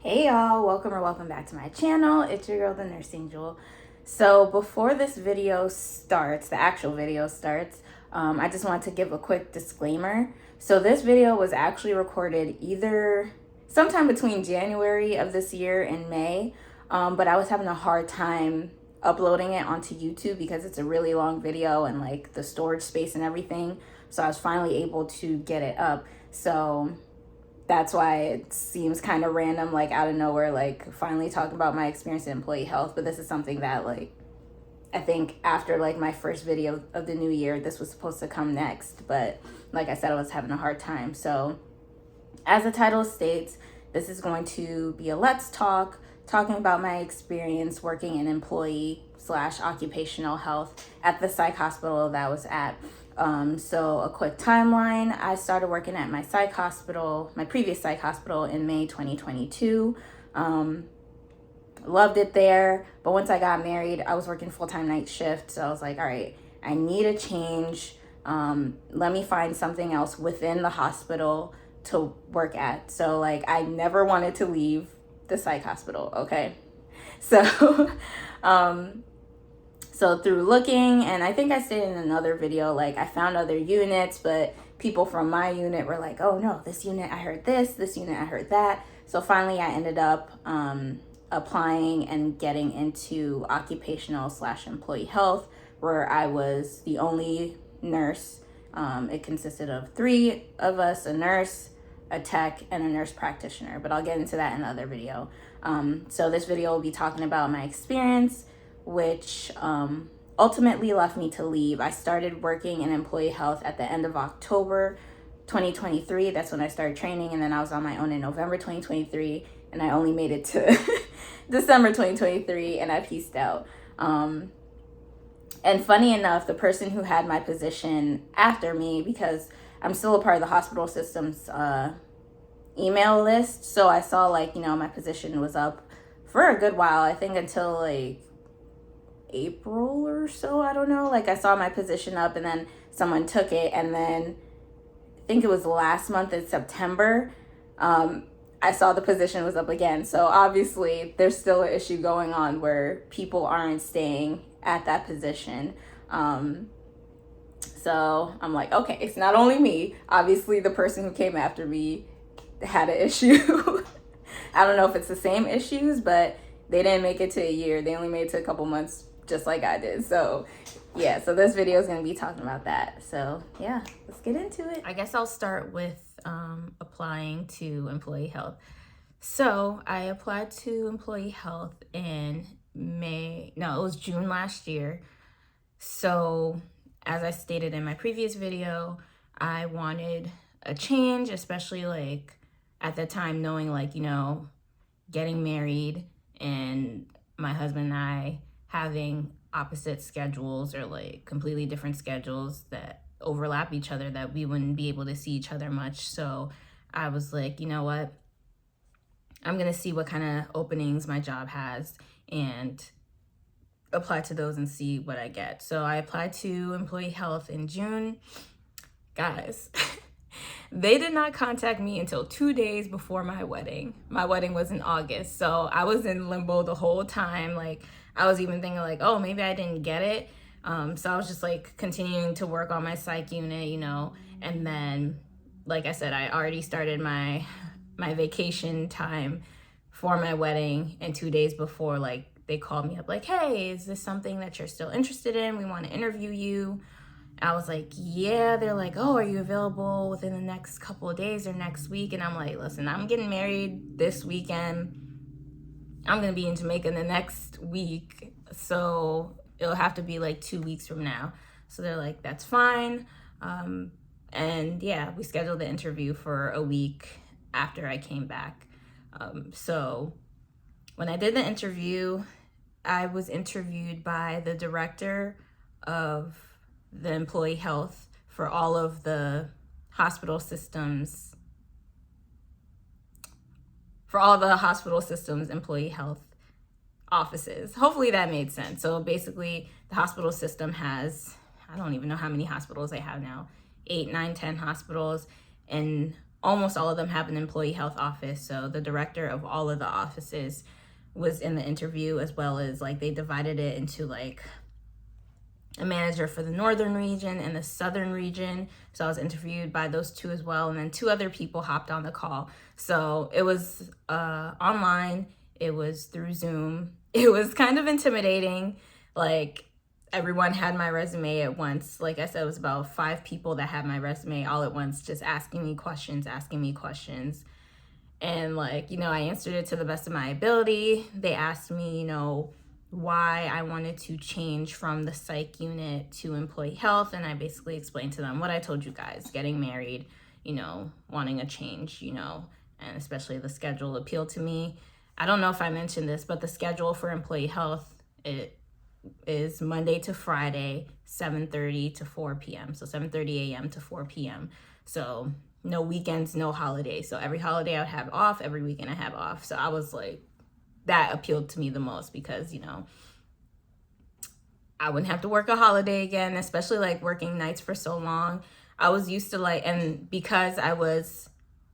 Hey y'all, welcome back to my channel. It's your girl, the Nursing Jewel. So before this video starts, the actual video starts, I just want to give a quick disclaimer. So this video was actually recorded either sometime between January of this year and May, but I was having a hard time uploading it onto YouTube because it's a really long video and like the storage space and everything. So I was finally able to get it up. So that's why it seems kind of random, like out of nowhere, like finally talking about my experience in employee health. But this is something that like I think after like my first video of the new year, this was supposed to come next. But like I said, I was having a hard time. So as the title states, this is going to be a let's talk, talking about my experience working in employee / occupational health at the psych hospital that I was at. So a quick timeline. I started working at my previous psych hospital in May 2022. Loved it there. But once I got married, I was working full-time night shift. So I was like, all right, I need a change. Let me find something else within the hospital to work at. So like, I never wanted to leave the psych hospital. Okay. So, So through looking, and I think I stated in another video, like I found other units, but people from my unit were like, oh no, this unit I heard this unit I heard that. So finally I ended up applying and getting into occupational / employee health, where I was the only nurse. It consisted of 3 of us, a nurse, a tech, and a nurse practitioner, but I'll get into that in another video. So this video will be talking about my experience, which ultimately left me to leave. I started working in employee health at the end of October 2023. That's when I started training, and then I was on my own in November 2023, and I only made it to December 2023, and I pieced out. And funny enough, the person who had my position after me, because I'm still a part of the hospital system's email list, so I saw like, my position was up for a good while, I think until like April or so, I don't know. Like I saw my position up and then someone took it, and then I think it was last month in September, I saw the position was up again. So obviously there's still an issue going on where people aren't staying at that position. So I'm like, okay, it's not only me. Obviously the person who came after me had an issue. I don't know if it's the same issues, but they didn't make it to a year. They only made it to a couple months, just like I did. So yeah, so this video is going to be talking about that. So yeah, let's get into it. I guess I'll start with applying to employee health. So I applied to employee health in it was June last year. So as I stated in my previous video, I wanted a change, especially like at the time knowing like, getting married and my husband and I having opposite schedules or like completely different schedules that overlap each other, that we wouldn't be able to see each other much. So I was like, you know what? I'm going to see what kind of openings my job has and apply to those and see what I get. So I applied to employee health in June. Guys, they did not contact me until 2 days before my wedding. My wedding was in August. So I was in limbo the whole time. Like I was even thinking like, oh, maybe I didn't get it. So I was just like continuing to work on my psych unit, and then, like I said, I already started my vacation time for my wedding, and 2 days before, like they called me up like, hey, is this something that you're still interested in? We want to interview you. I was like, yeah. They're like, oh, are you available within the next couple of days or next week? And I'm like, listen, I'm getting married this weekend. I'm going to be in Jamaica the next week. So it'll have to be like 2 weeks from now. So they're like, that's fine. And yeah, we scheduled the interview for a week after I came back. So when I did the interview, I was interviewed by the director of the employee health for all of the hospital systems, employee health offices. Hopefully that made sense. So basically the hospital system has, I don't even know how many hospitals they have now, 8, 9, 10 hospitals. And almost all of them have an employee health office. So the director of all of the offices was in the interview, as well as like they divided it into like a manager for the northern region and the southern region. So I was interviewed by those two as well. And then 2 other people hopped on the call. So it was online. It was through Zoom. It was kind of intimidating. Like, everyone had my resume at once. Like I said, it was about 5 people that had my resume all at once, just asking me questions. And like, I answered it to the best of my ability. They asked me, why I wanted to change from the psych unit to employee health. And I basically explained to them what I told you guys, getting married, wanting a change, and especially the schedule appealed to me. I don't know if I mentioned this, but the schedule for employee health, it is Monday to Friday, 7:30 to 4 p.m. So 7:30 a.m. to 4 p.m. So no weekends, no holidays. So every holiday I would have off, every weekend I have off. So I was like, that appealed to me the most because, I wouldn't have to work a holiday again, especially like working nights for so long. I was used to and because I was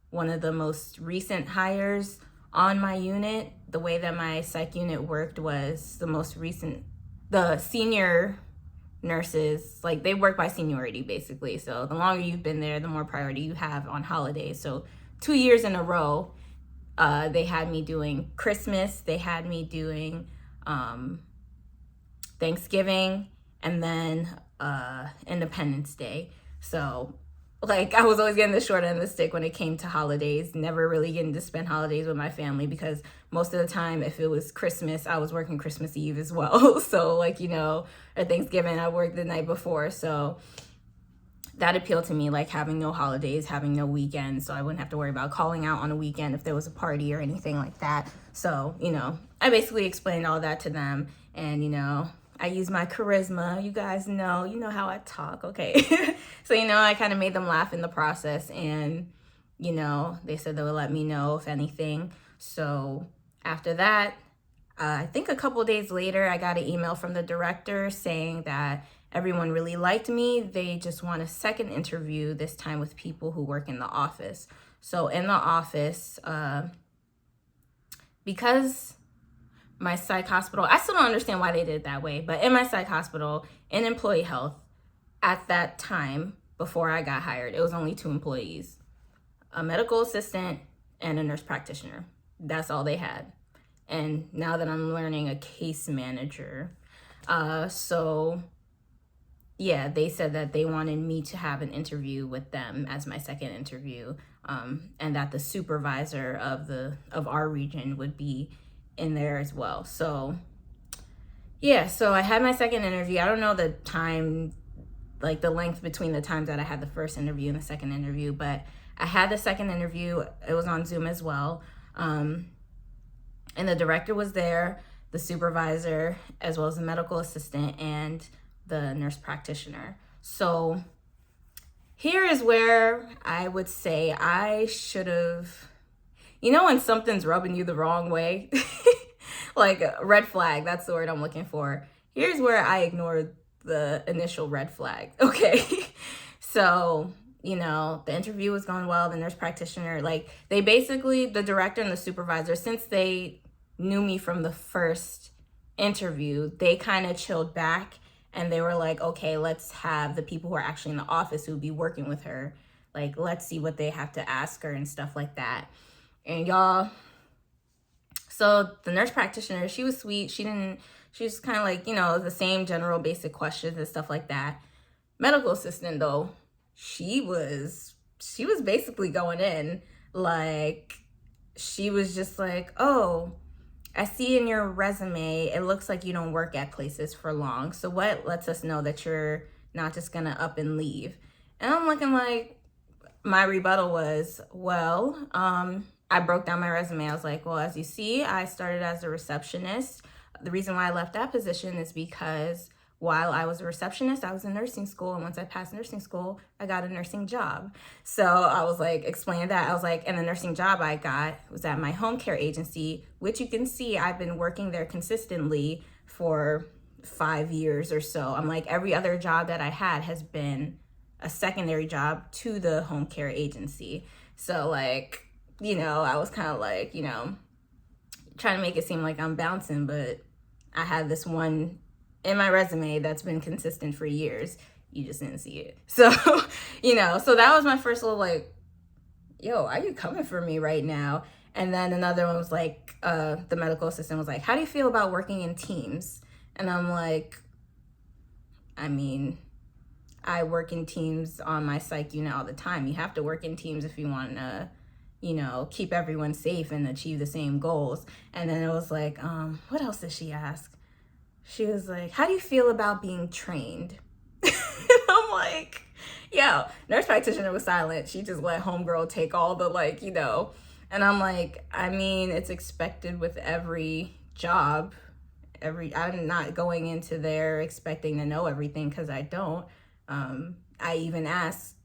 one of the most recent hires on my unit, the way that my psych unit worked was the senior nurses, like they work by seniority basically. So the longer you've been there, the more priority you have on holidays. So 2 years in a row, they had me doing Christmas, they had me doing Thanksgiving, and then Independence Day. So like I was always getting the short end of the stick when it came to holidays, never really getting to spend holidays with my family because most of the time if it was Christmas, I was working Christmas Eve as well. So like, or Thanksgiving, I worked the night before. So that appealed to me, like having no holidays, having no weekends, so I wouldn't have to worry about calling out on a weekend if there was a party or anything like that. So, I basically explained all that to them, and, I use my charisma. You guys know how I talk, okay? So, I kind of made them laugh in the process, and, they said they would let me know if anything. So after that, I think a couple days later, I got an email from the director saying that everyone really liked me. They just want a second interview, this time with people who work in the office. So in the office, because my psych hospital, I still don't understand why they did it that way, but in my psych hospital, in employee health, at that time, before I got hired, it was only 2 employees, a medical assistant and a nurse practitioner. That's all they had. And now that I'm learning, a case manager. So yeah, they said that they wanted me to have an interview with them as my second interview, and that the supervisor of our region would be in there as well. So yeah, so I had my second interview. I don't know the time, like the length between the times that I had the first interview and the second interview, but I had the second interview. It was on Zoom as well. And the director was there, the supervisor, as well as the medical assistant and the nurse practitioner. So here is where I would say I should have, when something's rubbing you the wrong way, like red flag, that's the word I'm looking for. Here's where I ignored the initial red flag. Okay. So, the interview was going well. The nurse practitioner, like they basically, the director and the supervisor, since they knew me from the first interview, they kind of chilled back and they were like, okay, let's have the people who are actually in the office who would be working with her, like, let's see what they have to ask her and stuff like that. And y'all, so the nurse practitioner, she was sweet. She was kind of like, the same general basic questions and stuff like that. Medical assistant though, she was basically going in, like, she was just like, oh, I see in your resume, it looks like you don't work at places for long. So what lets us know that you're not just gonna up and leave? And I'm looking like, my rebuttal was, well, I broke down my resume. I was like, well, as you see, I started as a receptionist. The reason why I left that position is because while I was a receptionist, I was in nursing school. And once I passed nursing school, I got a nursing job. So I was like, explaining that. I was like, and the nursing job I got was at my home care agency, which you can see I've been working there consistently for 5 years or so. I'm like, every other job that I had has been a secondary job to the home care agency. So like, you know, I was kind of like, you know, trying to make it seem like I'm bouncing, but I had this one in my resume that's been consistent for years. You just didn't see it. So, you know, so that was my first little like, yo, are you coming for me right now? And then another one was like, the medical assistant was like, how do you feel about working in teams? And I'm like, I mean, I work in teams on my psych unit all the time. You have to work in teams if you want to, you know, keep everyone safe and achieve the same goals. And then it was like, what else did she ask? She was like, how do you feel about being trained? And I'm like, yo, nurse practitioner was silent. She just let homegirl take all the like, you know. And I'm like, I mean, it's expected with every job. I'm not going into there expecting to know everything, because I don't. I even ask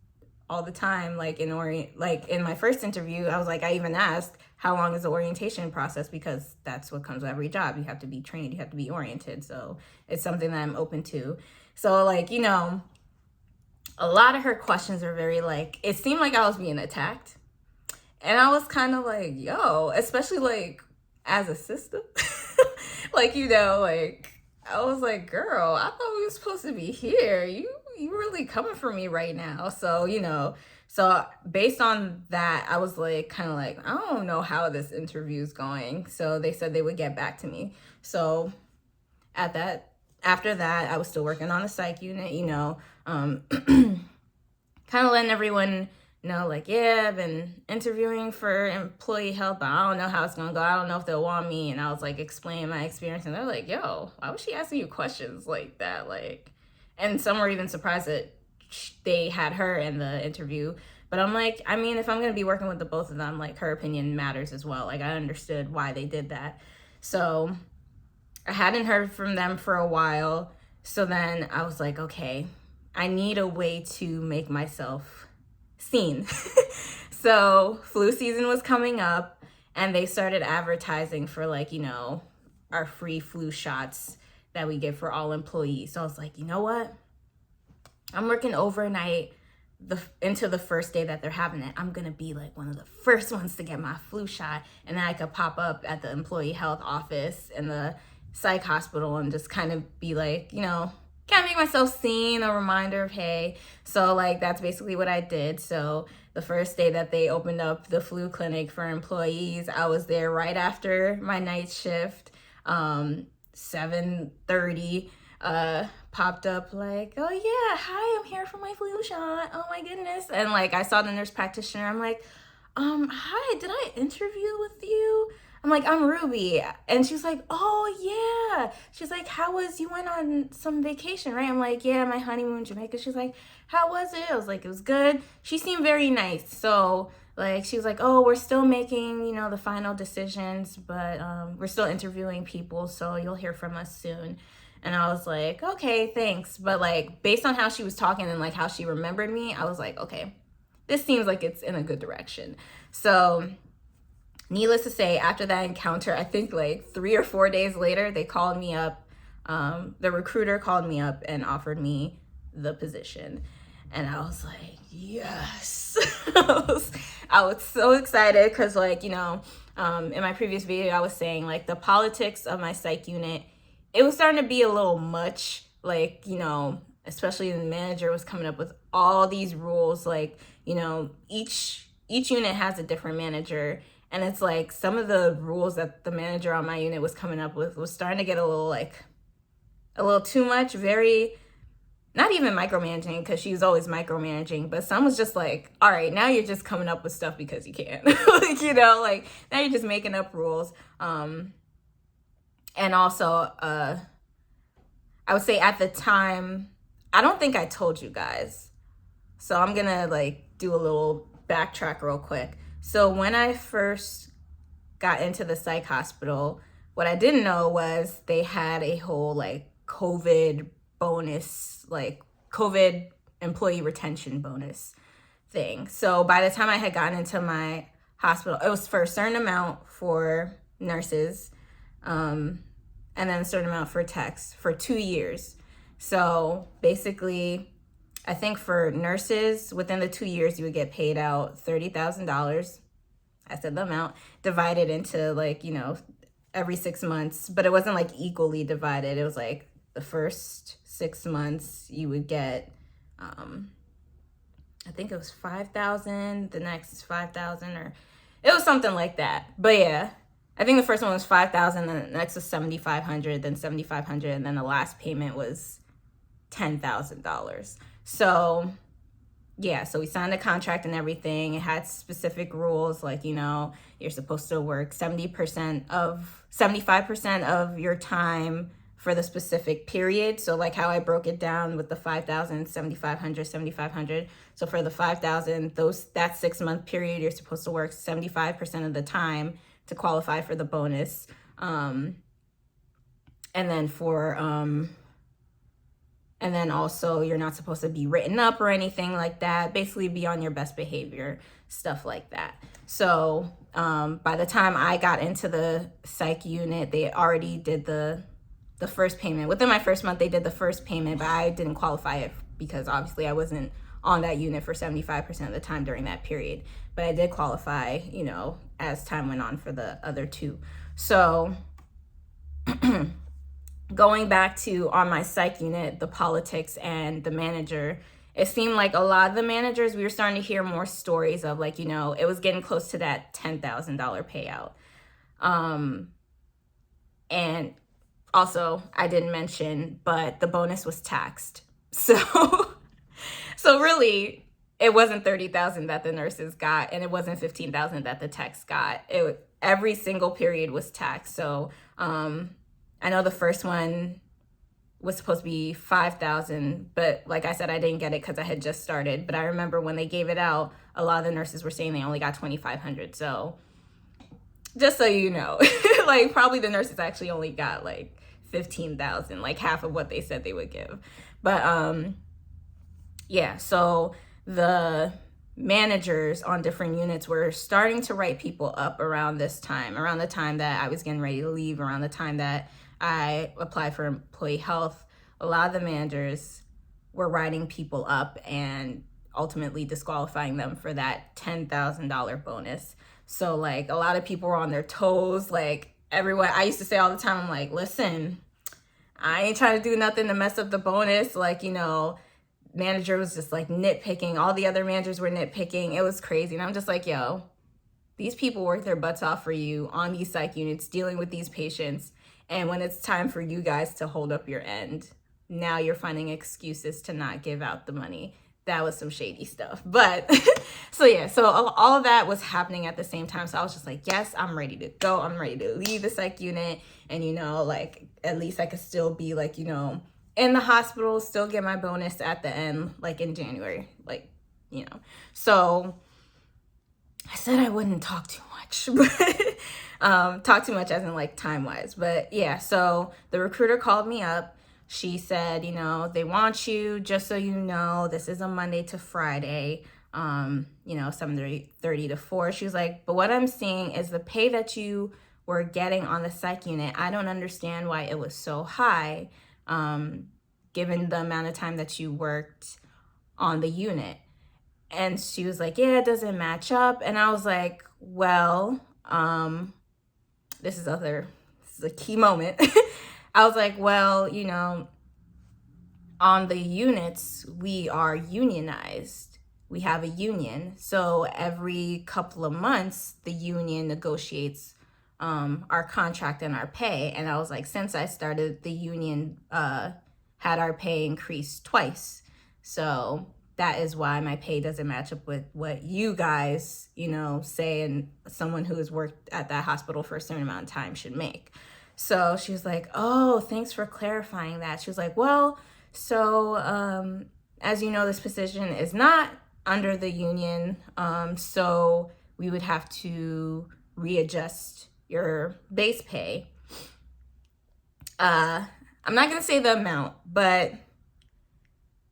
all the time, like in my first interview, I was like, I even asked, how long is the orientation process? Because that's what comes with every job. You have to be trained, you have to be oriented. So it's something that I'm open to. So like, you know, a lot of her questions are very like, it seemed like I was being attacked. And I was kind of like, yo, especially like as a sister, like, you know, like, I was like, girl, I thought we were supposed to be here. You really coming for me right now. So, you know, so based on that, I was like, kind of like, I don't know how this interview is going. So they said they would get back to me. So after that, I was still working on the psych unit, you know, kind of letting everyone know, like, yeah, I've been interviewing for employee health, but I don't know how it's gonna go. I don't know if they'll want me. And I was like explaining my experience, and they're like, yo, why was she asking you questions like that? Like, and some were even surprised that they had her in the interview. But I'm like, I mean, if I'm gonna be working with the both of them, like, her opinion matters as well. Like, I understood why they did that. So I hadn't heard from them for a while. So then I was like, okay, I need a way to make myself seen. So flu season was coming up, and they started advertising for, like, you know, our free flu shots that we give for all employees. So I was like, you know what? I'm working overnight into the first day that they're having it. I'm gonna be like one of the first ones to get my flu shot, and then I could pop up at the employee health office in the psych hospital and just kind of be like, you know, kind of make myself seen, a reminder of, hey. So like, that's basically what I did. So the first day that they opened up the flu clinic for employees, I was there right after my night shift, 7:30, popped up like, oh yeah, hi, I'm here for my flu shot. Oh my goodness. And like, I saw the nurse practitioner. I'm like, hi, did I interview with you? I'm like, I'm Ruby. And she's like, oh yeah. She's like, you went on some vacation, right? I'm like, yeah, my honeymoon in Jamaica. She's like, how was it? I was like, it was good. She seemed very nice. So like, she was like, oh, we're still making, you know, the final decisions, but we're still interviewing people. So you'll hear from us soon. And I was like, okay, thanks. But like, based on how she was talking and like how she remembered me, I was like, okay, this seems like it's in a good direction. So needless to say, after that encounter, I think like 3 or 4 days later, they called me up. The recruiter called me up and offered me the position. And I was like, yes. I was so excited because, like, you know, in my previous video, I was saying like the politics of my psych unit, it was starting to be a little much. Like, you know, especially the manager was coming up with all these rules. Like, you know, each unit has a different manager. And it's like some of the rules that the manager on my unit was coming up with was starting to get a little too much, very, not even micromanaging, because she's always micromanaging, but some was just like, all right, now you're just coming up with stuff because you can. Like, you know, like, now you're just making up rules. And also, I would say at the time, I don't think I told you guys. So I'm gonna like do a little backtrack real quick. So when I first got into the psych hospital, what I didn't know was they had a whole like COVID bonus, like COVID employee retention bonus thing. So by the time I had gotten into my hospital, it was for a certain amount for nurses, and then a certain amount for techs for 2 years. So basically, I think for nurses, within the 2 years, you would get paid out $30,000. I said the amount, divided into like, you know, every 6 months, but it wasn't like equally divided. It was like the first 6 months you would get, I think it was 5,000, the next 5,000, or it was something like that. But yeah, I think the first one was 5,000, then the next was 7,500, then 7,500, and then the last payment was $10,000. So yeah, so we signed a contract and everything. It had specific rules, like, you know, you're supposed to work 75% of your time for the specific period. So like how I broke it down with the 5,000, 7,500, 7,500. So for the 5,000, that 6 month period, you're supposed to work 75% of the time to qualify for the bonus. And then also you're not supposed to be written up or anything like that. Basically be on your best behavior, stuff like that. So by the time I got into the psych unit, they already did the first payment. Within my first month, they did the first payment, but I didn't qualify it because obviously I wasn't on that unit for 75% of the time during that period. But I did qualify, you know, as time went on for the other two. So going back to on my psych unit, the politics and the manager, it seemed like a lot of the managers, we were starting to hear more stories of like, you know, it was getting close to that $10,000 payout. And also, I didn't mention, but the bonus was taxed. So really, it wasn't 30,000 that the nurses got, and it wasn't 15,000 that the techs got. Every single period was taxed. So I know the first one was supposed to be 5,000, but like I said, I didn't get it because I had just started. But I remember when they gave it out, a lot of the nurses were saying they only got 2,500. So just so you know, like probably the nurses actually only got like 15,000, like half of what they said they would give. But yeah, so the managers on different units were starting to write people up around the time that I was getting ready to leave, around the time that I applied for employee health. A lot of the managers were writing people up and ultimately disqualifying them for that $10,000 bonus. So like a lot of people were on their toes. Like everyone, I used to say all the time, I'm like, listen, I ain't trying to do nothing to mess up the bonus. Like, you know, manager was just like nitpicking. All the other managers were nitpicking. It was crazy. And I'm just like, yo, these people work their butts off for you on these psych units, dealing with these patients. And when it's time for you guys to hold up your end, now you're finding excuses to not give out the money. That was some shady stuff. But so yeah, so all of that was happening at the same time. So I was just like, yes, I'm ready to go. I'm ready to leave the psych unit. And, you know, like at least I could still be like, you know, in the hospital, still get my bonus at the end, like in January, like, you know. So I said I wouldn't talk too much, but talk too much as in like time-wise. But yeah, so the recruiter called me up. She said, you know, they want you, just so you know, this is a Monday to Friday, you know, 7:30 to 4. She was like, but what I'm seeing is the pay that you were getting on the psych unit. I don't understand why it was so high, given the amount of time that you worked on the unit. And she was like, yeah, it doesn't match up. And I was like, well, this is a key moment. I was like, well, you know, on the units, we are unionized. We have a union. So every couple of months, the union negotiates our contract and our pay. And I was like, since I started, the union had our pay increased twice. So that is why my pay doesn't match up with what you guys, you know, say and someone who has worked at that hospital for a certain amount of time should make. So she was like, oh, thanks for clarifying that. She was like, well, so as you know, this position is not under the union. So we would have to readjust your base pay. I'm not going to say the amount, but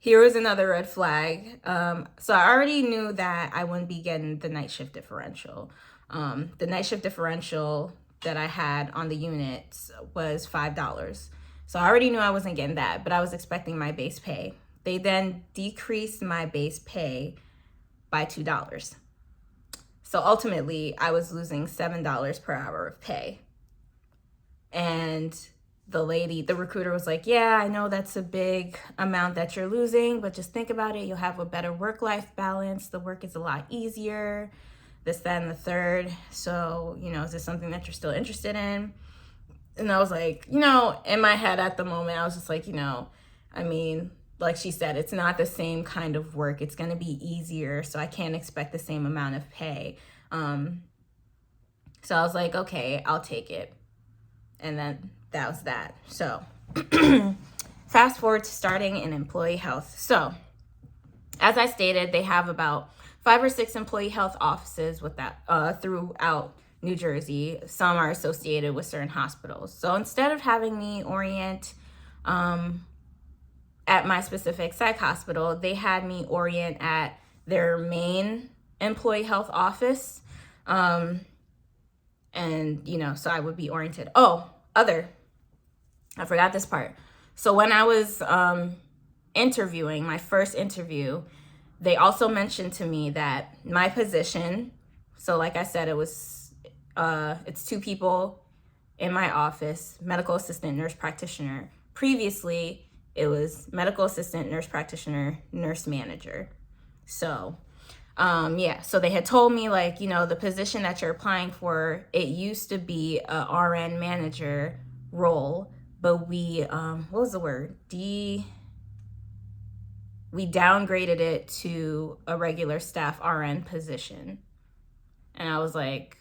here was another red flag. So I already knew that I wouldn't be getting the night shift differential. The night shift differential that I had on the units was $5. So I already knew I wasn't getting that, but I was expecting my base pay. They then decreased my base pay by $2. So ultimately, I was losing $7 per hour of pay. And the recruiter was like, yeah, I know that's a big amount that you're losing, but just think about it. You'll have a better work-life balance. The work is a lot easier, this, that, and the third. So, is this something that you're still interested in? And I was like, in my head at the moment, I was just like, like she said, it's not the same kind of work. It's going to be easier, so I can't expect the same amount of pay. So I was like, okay, I'll take it. And then that was that. So fast forward to starting in employee health. So as I stated, they have about 5 or 6 employee health offices with that throughout New Jersey. Some are associated with certain hospitals. So instead of having me orient at my specific psych hospital, they had me orient at their main employee health office. So I would be oriented. I forgot this part. So when I was interviewing, my first interview, they also mentioned to me that my position, so like I said, it's 2 people in my office, medical assistant, nurse practitioner. Previously, it was medical assistant, nurse practitioner, nurse manager. So, so they had told me, the position that you're applying for, it used to be a RN manager role, but we, what was the word? We downgraded it to a regular staff RN position. And I was like,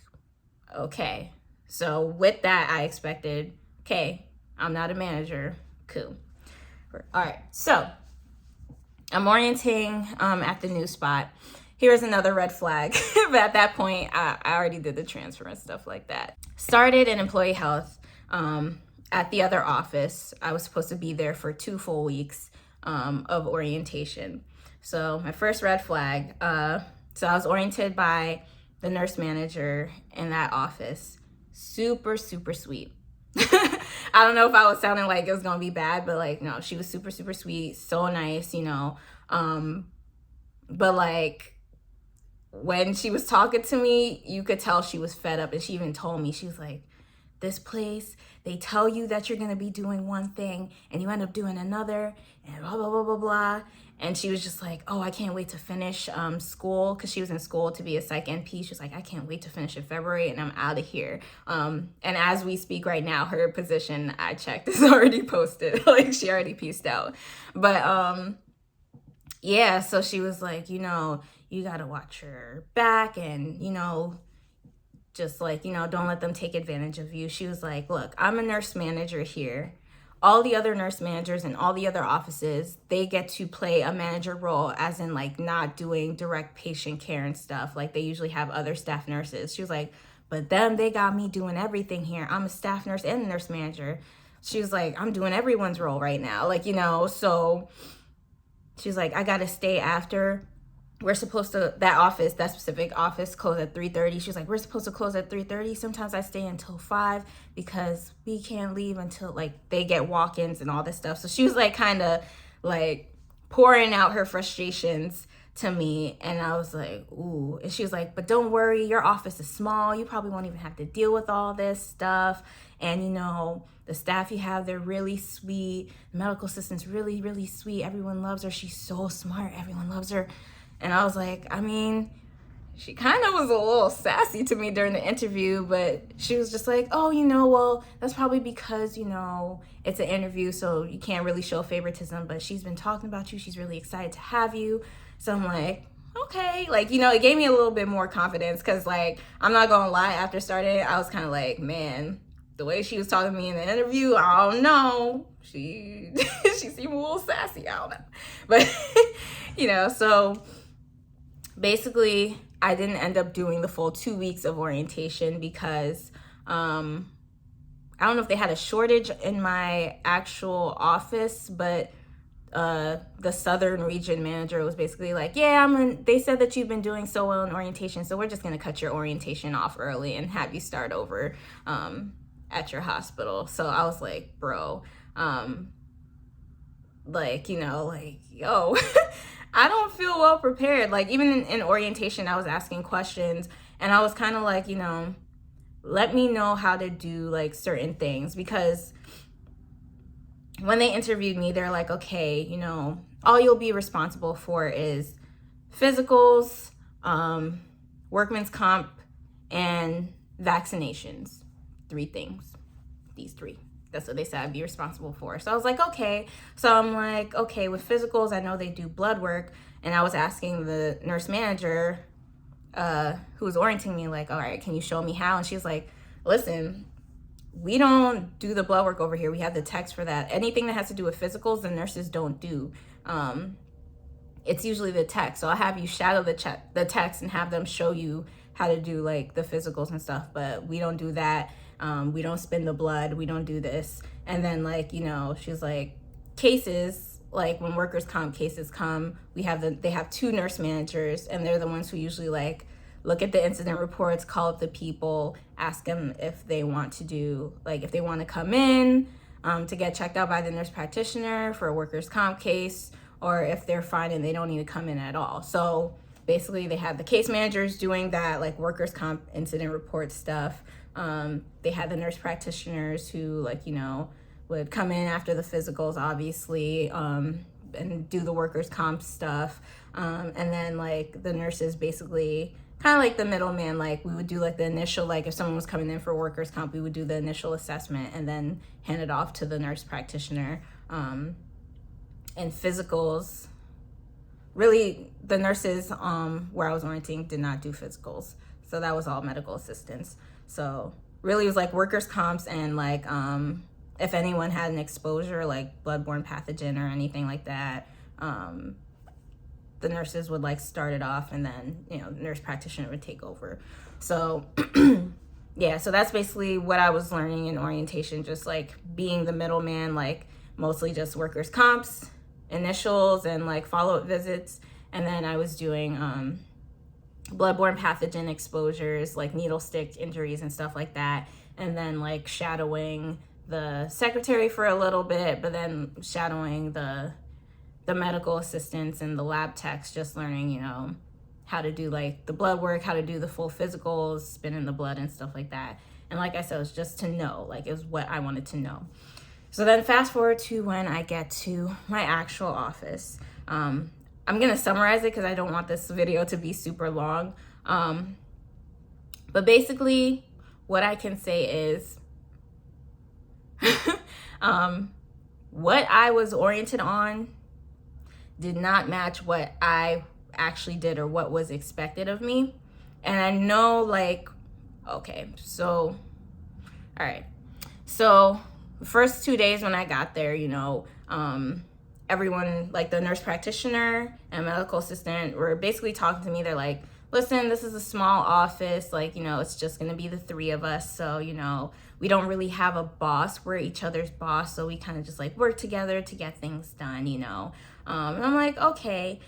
okay. So with that, I expected, okay, I'm not a manager. Cool. All right, so I'm orienting at the new spot. Here's another red flag. But at that point, I already did the transfer and stuff like that. Started in employee health at the other office. I was supposed to be there for 2 full weeks of orientation. So my first red flag, so I was oriented by the nurse manager in that office. Super, super sweet. I don't know if I was sounding like it was gonna be bad, but no, she was super, super sweet, so nice, but when she was talking to me, you could tell she was fed up, and she even told me, she was like, this place, they tell you that you're gonna be doing one thing and you end up doing another, and blah, blah, blah, blah, blah. And she was just like, oh, I can't wait to finish school, because she was in school to be a psych NP. She was like, I can't wait to finish in February and I'm out of here. And as we speak right now, her position, I checked, is already posted. She already pieced out. But so she was like, you got to watch your back and, just don't let them take advantage of you. She was like, look, I'm a nurse manager here. All the other nurse managers in all the other offices, they get to play a manager role, as in not doing direct patient care and stuff. They usually have other staff nurses. She was like, but they got me doing everything here. I'm a staff nurse and a nurse manager. She was like, I'm doing everyone's role right now. So she's like, I got to stay after. We're supposed to, that specific office close at 3:30. She was like, we're supposed to close at 3:30. Sometimes I stay until 5 because we can't leave until they get walk-ins and all this stuff. So she was kind of pouring out her frustrations to me. And I was like, ooh. And she was like, but don't worry, your office is small. You probably won't even have to deal with all this stuff. And the staff you have, they're really sweet. The medical assistant's really, really sweet. Everyone loves her. She's so smart. Everyone loves her. And I was like, she kind of was a little sassy to me during the interview, but she was just like, oh, well, that's probably because, it's an interview, so you can't really show favoritism, but she's been talking about you. She's really excited to have you. So I'm like, okay. It gave me a little bit more confidence, because, I'm not going to lie, after starting, I was kind of like, man, the way she was talking to me in the interview, I don't know. She seemed a little sassy. I don't know. But, so basically, I didn't end up doing the full 2 weeks of orientation because I don't know if they had a shortage in my actual office, but the Southern region manager was basically like, yeah, they said that you've been doing so well in orientation, so we're just going to cut your orientation off early and have you start over at your hospital. So I was like, bro, like, you know, like, yo, I don't feel well prepared. Like, even in orientation, I was asking questions, and I was kind of like, you know, let me know how to do like certain things, because when they interviewed me, they're like, okay, you know, all you'll be responsible for is physicals, workman's comp, and vaccinations. 3 things. These 3. That's what they said I'd be responsible for. So I was like, okay. So I'm like, okay, with physicals, I know they do blood work. And I was asking the nurse manager who was orienting me, like, all right, can you show me how? And she's like, listen, we don't do the blood work over here. We have the techs for that. Anything that has to do with physicals, the nurses don't do. It's usually the tech. So I'll have you shadow the techs and have them show you how to do like the physicals and stuff, but we don't do that. We don't spin the blood. We don't do this. And then, like, you know, she's like, cases, like when workers' comp cases come, they have 2 nurse managers, and they're the ones who usually like look at the incident reports, call up the people, ask them if they want to come in to get checked out by the nurse practitioner for a workers' comp case, or if they're fine and they don't need to come in at all. So basically they have the case managers doing that, like workers' comp incident report stuff. They had the nurse practitioners who, like, you know, would come in after the physicals, obviously, and do the workers' comp stuff. And then like the nurses basically kind of like the middleman, like we would do like the initial, like if someone was coming in for workers' comp, we would do the initial assessment and then hand it off to the nurse practitioner. And physicals, really the nurses where I was orienting did not do physicals. So that was all medical assistants. So really it was like workers' comps and like if anyone had an exposure, like bloodborne pathogen or anything like that, the nurses would like start it off, and then, you know, the nurse practitioner would take over. So yeah, so that's basically what I was learning in orientation, just like being the middleman, like mostly just workers' comps, initials, and like follow-up visits. And then I was doing bloodborne pathogen exposures, like needle stick injuries and stuff like that. And then like shadowing the secretary for a little bit, but then shadowing the medical assistants and the lab techs, just learning, you know, how to do like the blood work, how to do the full physicals, spinning the blood and stuff like that. And like I said, it was just to know, like it was what I wanted to know. So then fast forward to when I get to my actual office. I'm going to summarize it because I don't want this video to be super long. But basically what I can say is what I was oriented on did not match what I actually did or what was expected of me. And I know, like, okay, so, all right. So the first 2 days when I got there, you know, everyone, like the nurse practitioner and medical assistant, were basically talking to me. They're like, listen, this is a small office. Like, you know, it's just going to be the 3 of us. So, you know, we don't really have a boss. We're each other's boss. So we kind of just like work together to get things done, you know. And I'm like, okay.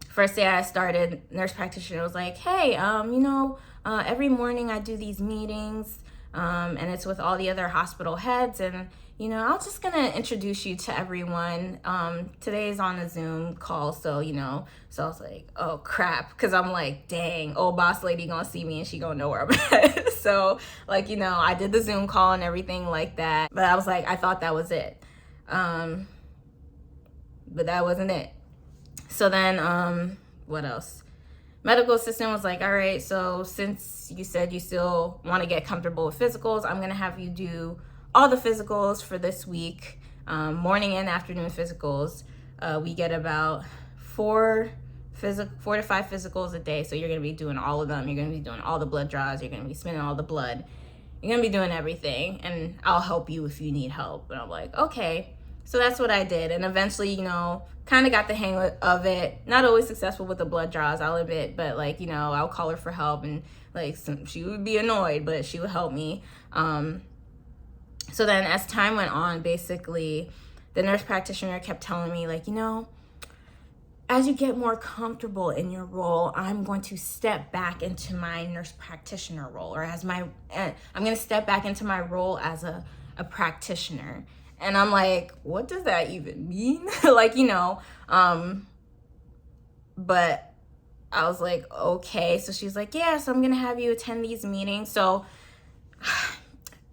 First day I started, nurse practitioner was like, hey, you know, every morning I do these meetings, and it's with all the other hospital heads, and, you know, I'm just gonna introduce you to everyone. Today's on a Zoom call, so, you know, so I was like, oh crap, because I'm like, dang, old boss lady gonna see me and she gonna know where I'm at. So, like, you know, I did the Zoom call and everything like that, but I was like, I thought that was it. But that wasn't it. So then, what else? Medical assistant was like, all right, so since you said you still want to get comfortable with physicals, I'm going to have you do all the physicals for this week, morning and afternoon physicals. We get about 4 to 5 physicals a day. So you're going to be doing all of them. You're going to be doing all the blood draws. You're going to be spinning all the blood. You're going to be doing everything, and I'll help you if you need help. And I'm like, okay. So that's what I did. And eventually, you know, kind of got the hang of it. Not always successful with the blood draws, I'll admit, but like, you know, I'll call her for help, and like she would be annoyed, but she would help me. So then as time went on, basically the nurse practitioner kept telling me, like, you know, as you get more comfortable in your role, I'm going to step back into my nurse practitioner role, or I'm going to step back into my role as a practitioner. And I'm like, what does that even mean? Like, you know, but I was like, okay. So she's like, yeah, so I'm going to have you attend these meetings. So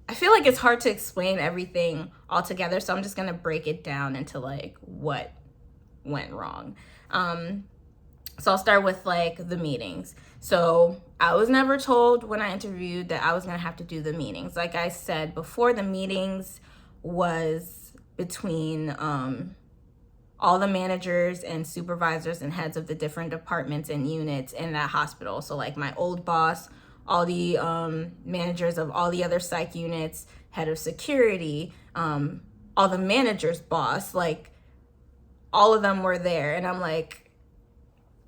I feel like it's hard to explain everything all together. So I'm just going to break it down into like what went wrong. So I'll start with like the meetings. So I was never told when I interviewed that I was going to have to do the meetings. Like I said before, the meetings was between all the managers and supervisors and heads of the different departments and units in that hospital. So like my old boss, all the managers of all the other psych units, head of security, all the managers' boss, like all of them were there. And I'm like,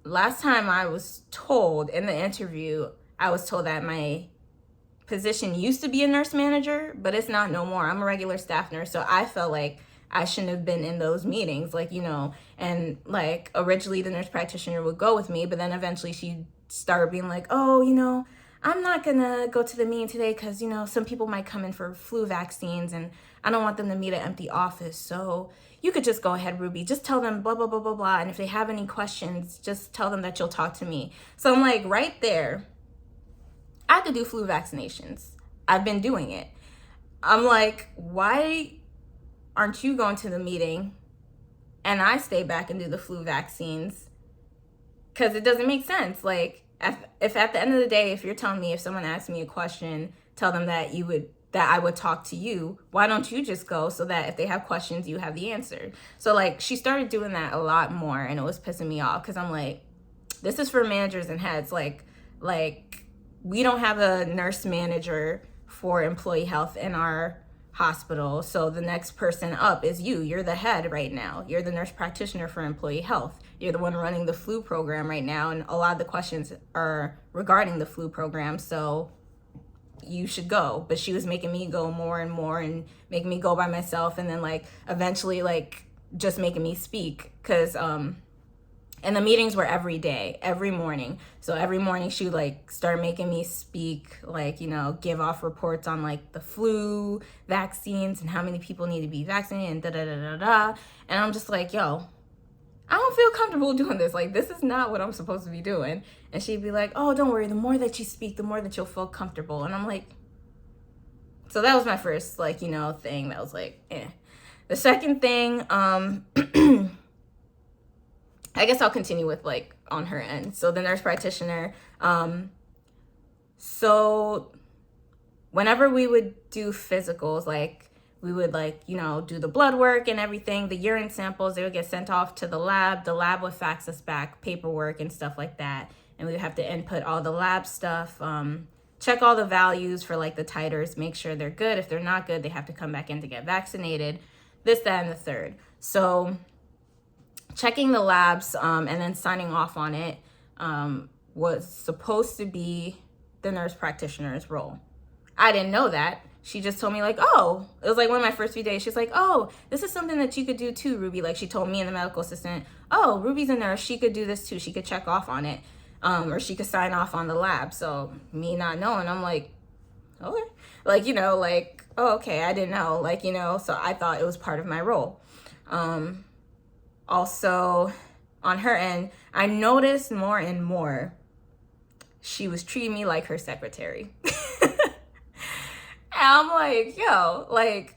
last time I was told in the interview, I was told that my position used to be a nurse manager, but it's not no more. I'm a regular staff nurse. So I felt like I shouldn't have been in those meetings, like, you know, and like originally the nurse practitioner would go with me, but then eventually she started being like, oh, you know, I'm not gonna go to the meeting today because, you know, some people might come in for flu vaccines and I don't want them to meet an empty office. So you could just go ahead, Ruby, just tell them blah, blah, blah, blah, blah. And if they have any questions, just tell them that you'll talk to me. So I'm like, right there, I could do flu vaccinations. I've been doing it. I'm like, why aren't you going to the meeting and I stay back and do the flu vaccines? Because it doesn't make sense. Like, if at the end of the day, if you're telling me if someone asks me a question, tell them that I would talk to you, why don't you just go so that if they have questions, you have the answer? So like she started doing that a lot more and it was pissing me off because I'm like, this is for managers and heads. Like we don't have a nurse manager for employee health in our hospital. So the next person up is you. You're the head right now. You're the nurse practitioner for employee health. You're the one running the flu program right now. And a lot of the questions are regarding the flu program. So you should go. But she was making me go more and more and making me go by myself. And then like eventually like just making me speak because, and the meetings were every day, every morning. So every morning she would like start making me speak, like, you know, give off reports on like the flu vaccines and how many people need to be vaccinated and da da da da da. And I'm just like, yo, I don't feel comfortable doing this. Like, this is not what I'm supposed to be doing. And she'd be like, oh, don't worry. The more that you speak, the more that you'll feel comfortable. And I'm like, so that was my first, like, you know, thing that was like, eh. The second thing, I guess I'll continue with like on her end. So the nurse practitioner, so whenever we would do physicals, like we would like, you know, do the blood work and everything, the urine samples, they would get sent off to the lab would fax us back paperwork and stuff like that. And we would have to input all the lab stuff, check all the values for like the titers, make sure they're good. If they're not good, they have to come back in to get vaccinated, this, that, and the third. So checking the labs and then signing off on it was supposed to be the nurse practitioner's role. I didn't know that. She just told me like, oh, it was like one of my first few days. She's like, oh, this is something that you could do too, Ruby. Like she told me and the medical assistant, oh, Ruby's a nurse. She could do this too. She could check off on it or she could sign off on the lab. So me not knowing, I'm like, okay. Like, you know, like, oh, okay, I didn't know. Like, you know, so I thought it was part of my role. Also, on her end, I noticed more and more she was treating me like her secretary. And I'm like, yo, like,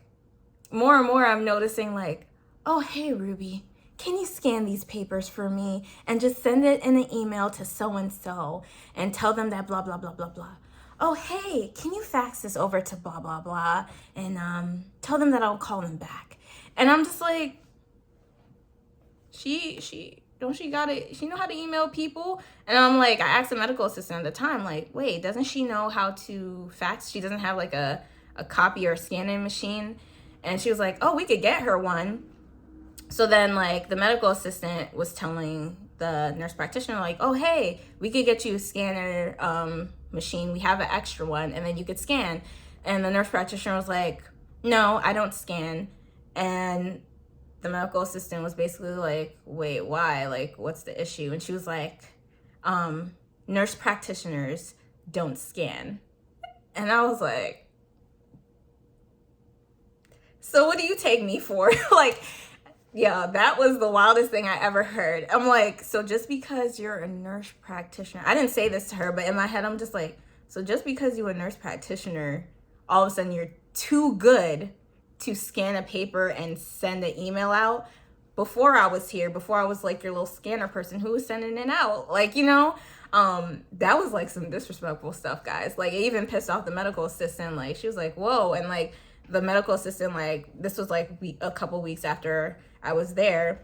more and more I'm noticing like, oh, hey, Ruby, can you scan these papers for me and just send it in an email to so-and-so and tell them that blah, blah, blah, blah, blah. Oh, hey, can you fax this over to blah, blah, blah, and tell them that I'll call them back. And I'm just like, she know how to email people? And I'm like, I asked the medical assistant at the time, like, wait, doesn't she know how to fax? She doesn't have like a copy or scanning machine. And she was like, oh, we could get her one. So then like the medical assistant was telling the nurse practitioner like, oh, hey, we could get you a scanner machine. We have an extra one and then you could scan. And the nurse practitioner was like, no, I don't scan. And the medical assistant was basically like, wait, why? Like, what's the issue? And she was like, nurse practitioners don't scan. And I was like, So what do you take me for? Like, yeah, that was the wildest thing I ever heard. I'm like, so just because you're a nurse practitioner, I didn't say this to her, but in my head, I'm just like, so just because you're a nurse practitioner, all of a sudden you're too good to scan a paper and send an email out. Before I was here, before I was like your little scanner person who was sending it out, like, that was like some disrespectful stuff, guys. Like, it even pissed off the medical assistant. Like, she was like, whoa. And like the medical assistant, like, this was like a couple weeks after I was there,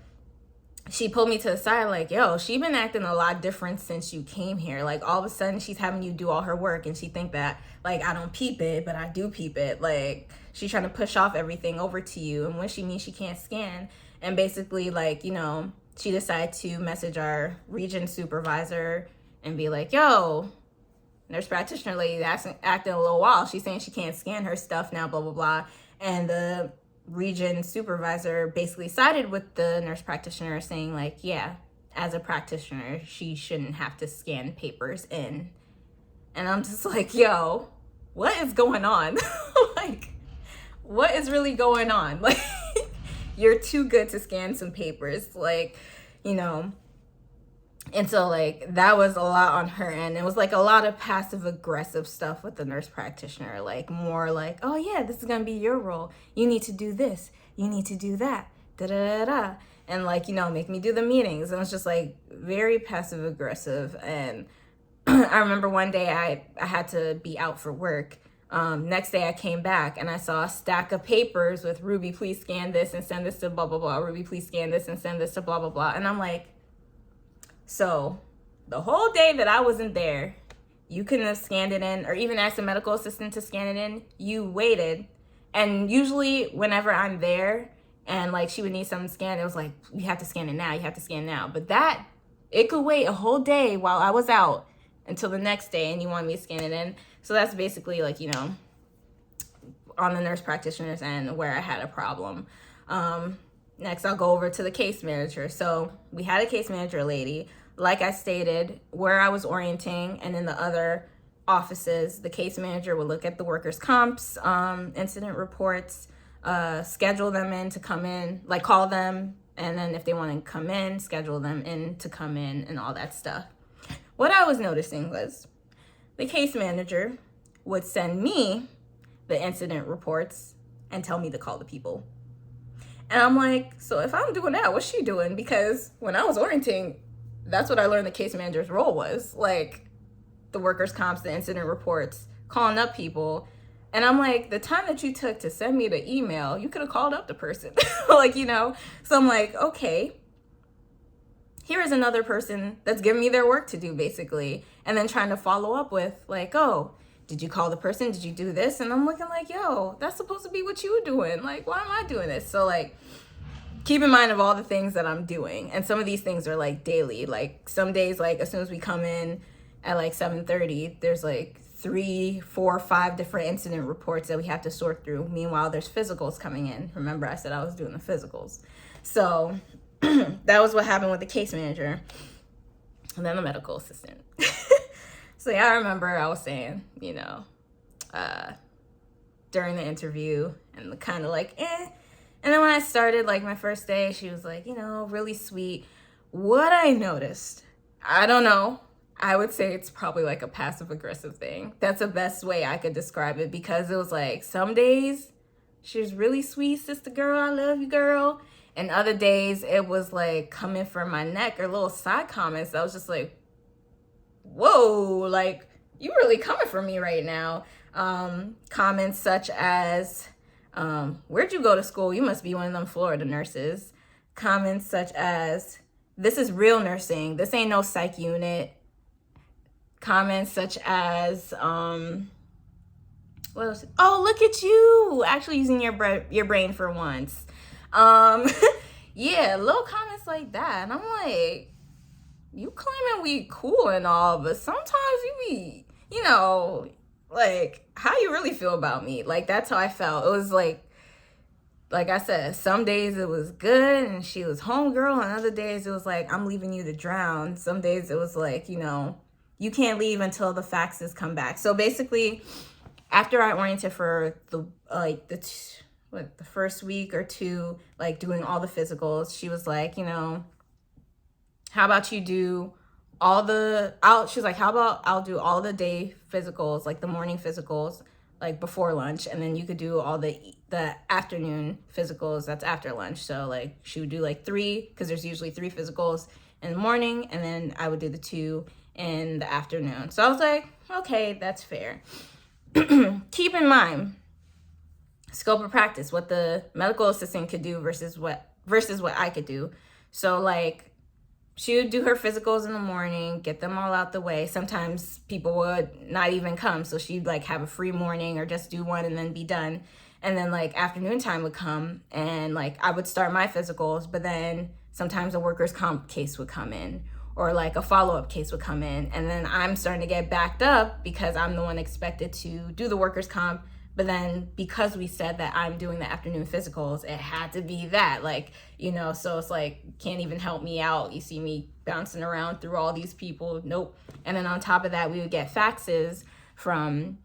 she pulled me to the side like, yo, she been acting a lot different since you came here. Like, all of a sudden she's having you do all her work, and she think that like I don't peep it, but I do peep it. Like, she's trying to push off everything over to you, and when she means she can't scan. And basically, like, she decided to message our region supervisor and be like, yo, nurse practitioner lady acting a little wild. She's saying she can't scan her stuff now, blah, blah, blah. And the region supervisor basically sided with the nurse practitioner, saying like, yeah, as a practitioner, she shouldn't have to scan papers in. And I'm just like, yo, what is going on? Like, what is really going on? Like, you're too good to scan some papers, like, and so like that was a lot on her end. It was like a lot of passive aggressive stuff with the nurse practitioner, like more like, oh yeah, this is gonna be your role, you need to do this, you need to do that, da da da da, and like, make me do the meetings. And it was just like very passive aggressive. And I remember one day I had to be out for work. Next day I came back and I saw a stack of papers with, Ruby, please scan this and send this to blah, blah, blah. Ruby, please scan this and send this to blah, blah, blah. And I'm like, so the whole day that I wasn't there, you couldn't have scanned it in or even asked the medical assistant to scan it in. You waited. And usually whenever I'm there and like she would need something scanned, it was like, you have to scan it now. You have to scan it now. But it could wait a whole day while I was out until the next day, and you want me to scan it in. So that's basically like, on the nurse practitioner's end where I had a problem. Next, I'll go over to the case manager. So we had a case manager lady. Like I stated, where I was orienting and in the other offices, the case manager would look at the workers' comps, incident reports, schedule them in to come in, like call them, and then if they want to come in, schedule them in to come in and all that stuff. What I was noticing was the case manager would send me the incident reports and tell me to call the people. And I'm like, so if I'm doing that, what's she doing? Because when I was orienting, that's what I learned the case manager's role was. Like, the workers' comps, the incident reports, calling up people. And I'm like, the time that you took to send me the email, you could have called up the person. Like, So I'm like, okay, here is another person that's giving me their work to do, basically. And then trying to follow up with like, oh, did you call the person? Did you do this? And I'm looking like, yo, that's supposed to be what you were doing. Like, why am I doing this? So like, keep in mind of all the things that I'm doing. And some of these things are like daily. Like some days, like as soon as we come in at like 7:30, there's like 3, 4, 5 different incident reports that we have to sort through. Meanwhile, there's physicals coming in. Remember, I said I was doing the physicals. So that was what happened with the case manager and then the medical assistant. So yeah, I remember I was saying, during the interview and kind of like, eh. And then when I started, like my first day, she was like, really sweet. What I noticed, I don't know. I would say it's probably like a passive aggressive thing. That's the best way I could describe it, because it was like some days she was really sweet, sister girl, I love you, girl. And other days it was like coming for my neck or little side comments. I was just like, whoa, like you really coming for me right now. Comments such as, where'd you go to school? You must be one of them Florida nurses. Comments such as, this is real nursing. This ain't no psych unit. Comments such as, what else? Oh, look at you, actually using your brain for once. Yeah, little comments like that. And I'm like, you claiming we cool and all, but sometimes you be, like, how you really feel about me? Like, that's how I felt. It was like I said, some days it was good and she was homegirl, and other days it was like, I'm leaving you to drown. Some days it was like, you can't leave until the faxes come back. So basically, after I oriented for the first week or two, like doing all the physicals, she was like, you know, how about you do she's like, how about I'll do all the day physicals, like the morning physicals, like before lunch, and then you could do all the afternoon physicals that's after lunch. So like she would do like 3, because there's usually 3 physicals in the morning, and then I would do the 2 in the afternoon. So I was like, okay, that's fair. Keep in mind, scope of practice, what the medical assistant could do versus what I could do. So like, she would do her physicals in the morning, get them all out the way. Sometimes people would not even come, so she'd like have a free morning or just do one and then be done. And then like afternoon time would come, and like I would start my physicals, but then sometimes a workers' comp case would come in, or like a follow-up case would come in, and then I'm starting to get backed up because I'm the one expected to do the workers' comp. But then because we said that I'm doing the afternoon physicals, it had to be that, like, you know, so it's like, can't even help me out. You see me bouncing around through all these people. Nope. And then on top of that, we would get faxes from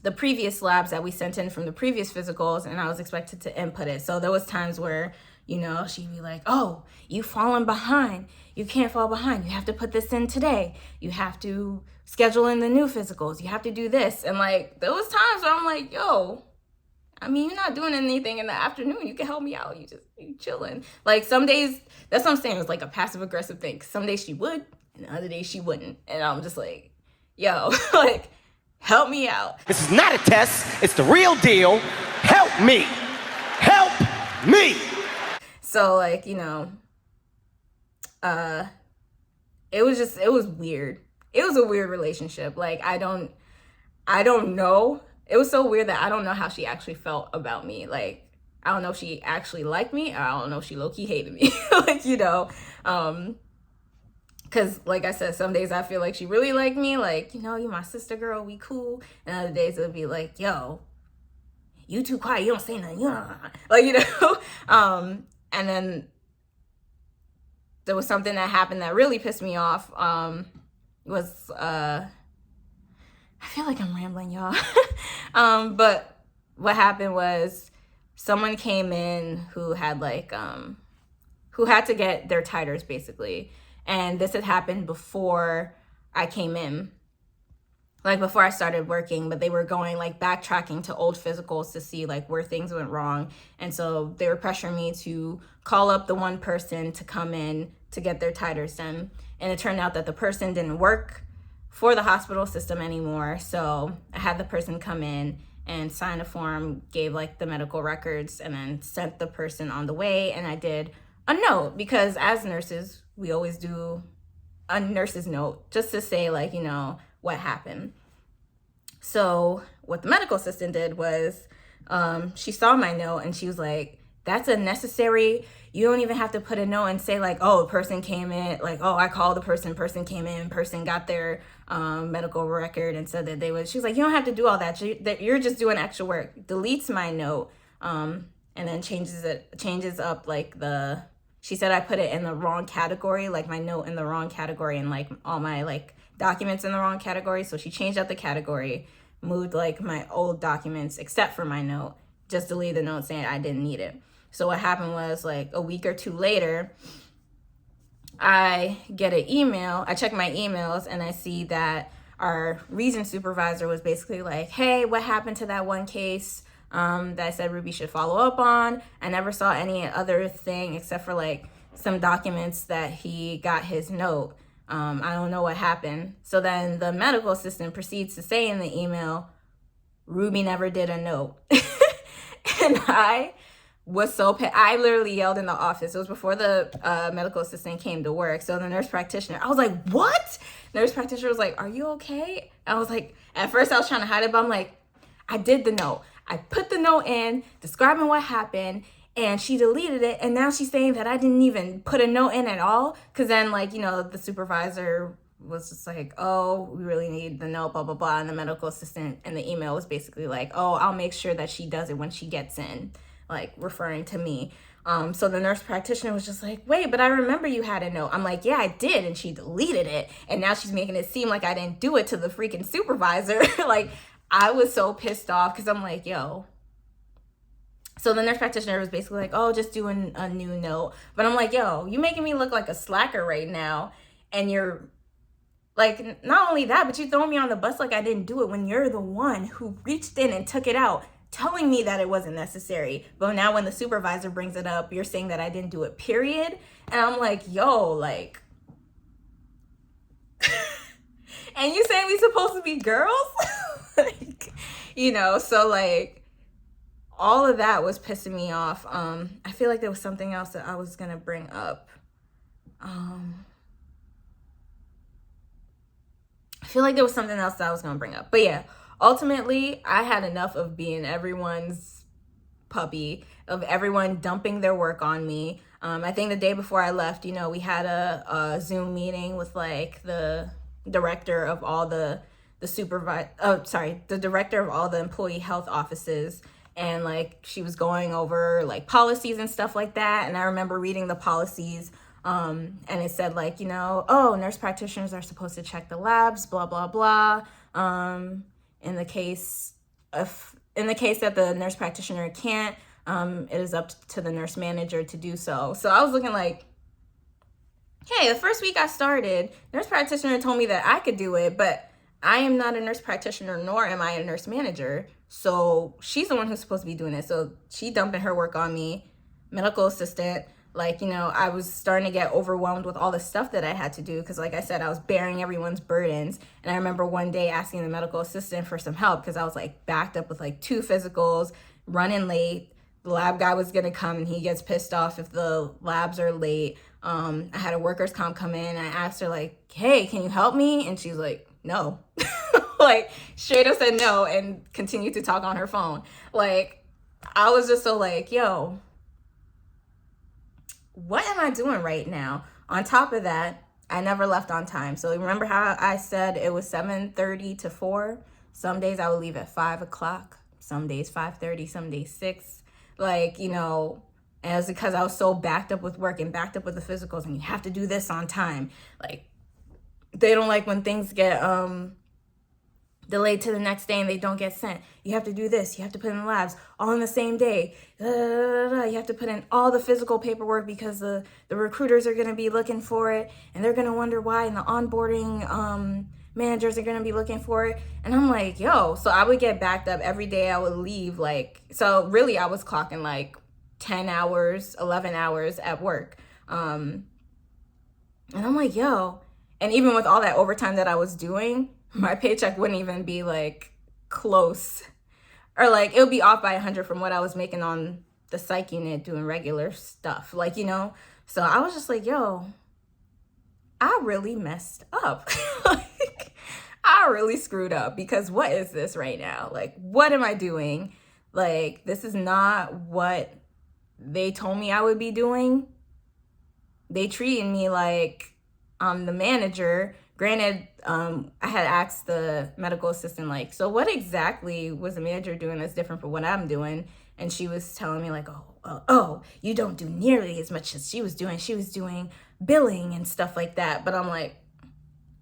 the previous labs that we sent in from the previous physicals, and I was expected to input it. So there was times where, you know, she'd be like, oh, you've fallen behind. You can't fall behind. You have to put this in today. You have to schedule in the new physicals. You have to do this. And like, there was times where I'm like, yo, I mean, you're not doing anything in the afternoon. You can help me out. You chilling. Like some days, that's what I'm saying. It's like a passive aggressive thing. Some days she would, and other days she wouldn't. And I'm just like, yo, like, help me out. This is not a test. It's the real deal. Help me. Help me. So like, you know, it was weird. It was a weird relationship. Like, I don't know. It was so weird that I don't know how she actually felt about me. Like, I don't know if she actually liked me, or I don't know if she low-key hated me. Like, you know, because like I said, some days I feel like she really liked me. Like, you know, you my sister girl, we cool. And other days it would be like, yo, you too quiet. You don't say nothing. Like, you know, and then there was something that happened that really pissed me off. I feel like I'm rambling, y'all. But what happened was someone came in who had like, who had to get their titers basically. And this had happened before I came in, like before I started working, but they were going like backtracking to old physicals to see like where things went wrong. And so they were pressuring me to call up the one person to come in to get their titers done. And it turned out that the person didn't work for the hospital system anymore. So I had the person come in and sign a form, gave like the medical records, and then sent the person on the way. And I did a note, because as nurses, we always do a nurse's note just to say like, you know, what happened. So what the medical assistant did was, she saw my note and she was like, that's unnecessary. You don't even have to put a note and say like, oh, a person came in, like, oh, I called the person came in, person got their medical record and said that they would. She was like, you don't have to do all that. You're just doing extra work. Deletes my note, and then changes up like she said I put it in the wrong category, like my note in the wrong category, and like all my like documents in the wrong category. So she changed up the category, moved like my old documents except for my note, just deleted the note saying I didn't need it. So what happened was like a week or two later, I get an email. I check my emails and I see that our region supervisor was basically like, hey, what happened to that one case that I said Ruby should follow up on? I never saw any other thing except for like some documents that he got his note. I don't know what happened. So then the medical assistant proceeds to say in the email, Ruby never did a note. And I was so pissed. I literally yelled in the office. It was before the medical assistant came to work. So the nurse practitioner, I was like, what? Nurse practitioner was like, are you okay? I was like, at first I was trying to hide it, but I'm like, I did the note. I put the note in describing what happened, and she deleted it. And now she's saying that I didn't even put a note in at all. Because then, like, you know, the supervisor was just like, oh, we really need the note, blah, blah, blah. And the medical assistant in the email was basically like, oh, I'll make sure that she does it when she gets in, like referring to me. So the nurse practitioner was just like, wait, but I remember you had a note. I'm like, yeah, I did. And she deleted it. And now she's making it seem like I didn't do it to the freaking supervisor. Like, I was so pissed off because I'm like, yo. So the nurse practitioner was basically like, oh, just do a new note. But I'm like, yo, you making me look like a slacker right now. And you're like, not only that, but you throw me on the bus like I didn't do it when you're the one who reached in and took it out, telling me that it wasn't necessary. But now when the supervisor brings it up, you're saying that I didn't do it, period. And I'm like, yo, like, and you saying we supposed to be girls? Like, you know, so like all of that was pissing me off. I feel like there was something else that I was gonna bring up. But yeah, ultimately I had enough of being everyone's puppy, of everyone dumping their work on me. I think the day before I left, you know, we had a Zoom meeting with like the director of all the director of all the employee health offices, and like she was going over like policies and stuff like that. And I remember reading the policies, and it said like, you know, oh, nurse practitioners are supposed to check the labs, blah blah blah. In the case that the nurse practitioner can't, it is up to the nurse manager to do so. So I was looking like, hey, the first week I started, nurse practitioner told me that I could do it, but I am not a nurse practitioner, nor am I a nurse manager. So she's the one who's supposed to be doing it. So she dumping her work on me, medical assistant. Like, you know, I was starting to get overwhelmed with all the stuff that I had to do. Because like I said, I was bearing everyone's burdens. And I remember one day asking the medical assistant for some help because I was like backed up with like 2 physicals, running late. The lab guy was going to come and he gets pissed off if the labs are late. I had a workers' comp come in. I asked her like, hey, can you help me? And she's like, no. Like straight up said no and continued to talk on her phone. Like I was just so like, yo, what am I doing right now? On top of that, I never left on time. So remember how I said it was 7:30 to 4? Some days I would leave at 5 o'clock. Some days 5:30, some days 6. Like, you know, and it's because I was so backed up with work and backed up with the physicals, and you have to do this on time. Like, they don't like when things get delayed to the next day and they don't get sent. You have to do this. You have to put in the labs all on the same day. You have to put in all the physical paperwork because the recruiters are going to be looking for it, and they're going to wonder why, and the onboarding managers are going to be looking for it. And I'm like, yo, so I would get backed up every day. I would leave like, so really I was clocking like 10 hours, 11 hours at work. And I'm like, yo, and even with all that overtime that I was doing, my paycheck wouldn't even be like close, or like it would be off by 100 from what I was making on the psych unit doing regular stuff, like, you know. So I was just like, yo, I really messed up. Like, I really screwed up, because what is this right now? Like, what am I doing? Like, this is not what they told me I would be doing. They treated me like I'm the manager. Granted, I had asked the medical assistant, like, so what exactly was the manager doing that's different from what I'm doing? And she was telling me like, oh, you don't do nearly as much as she was doing. She was doing billing and stuff like that. But I'm like,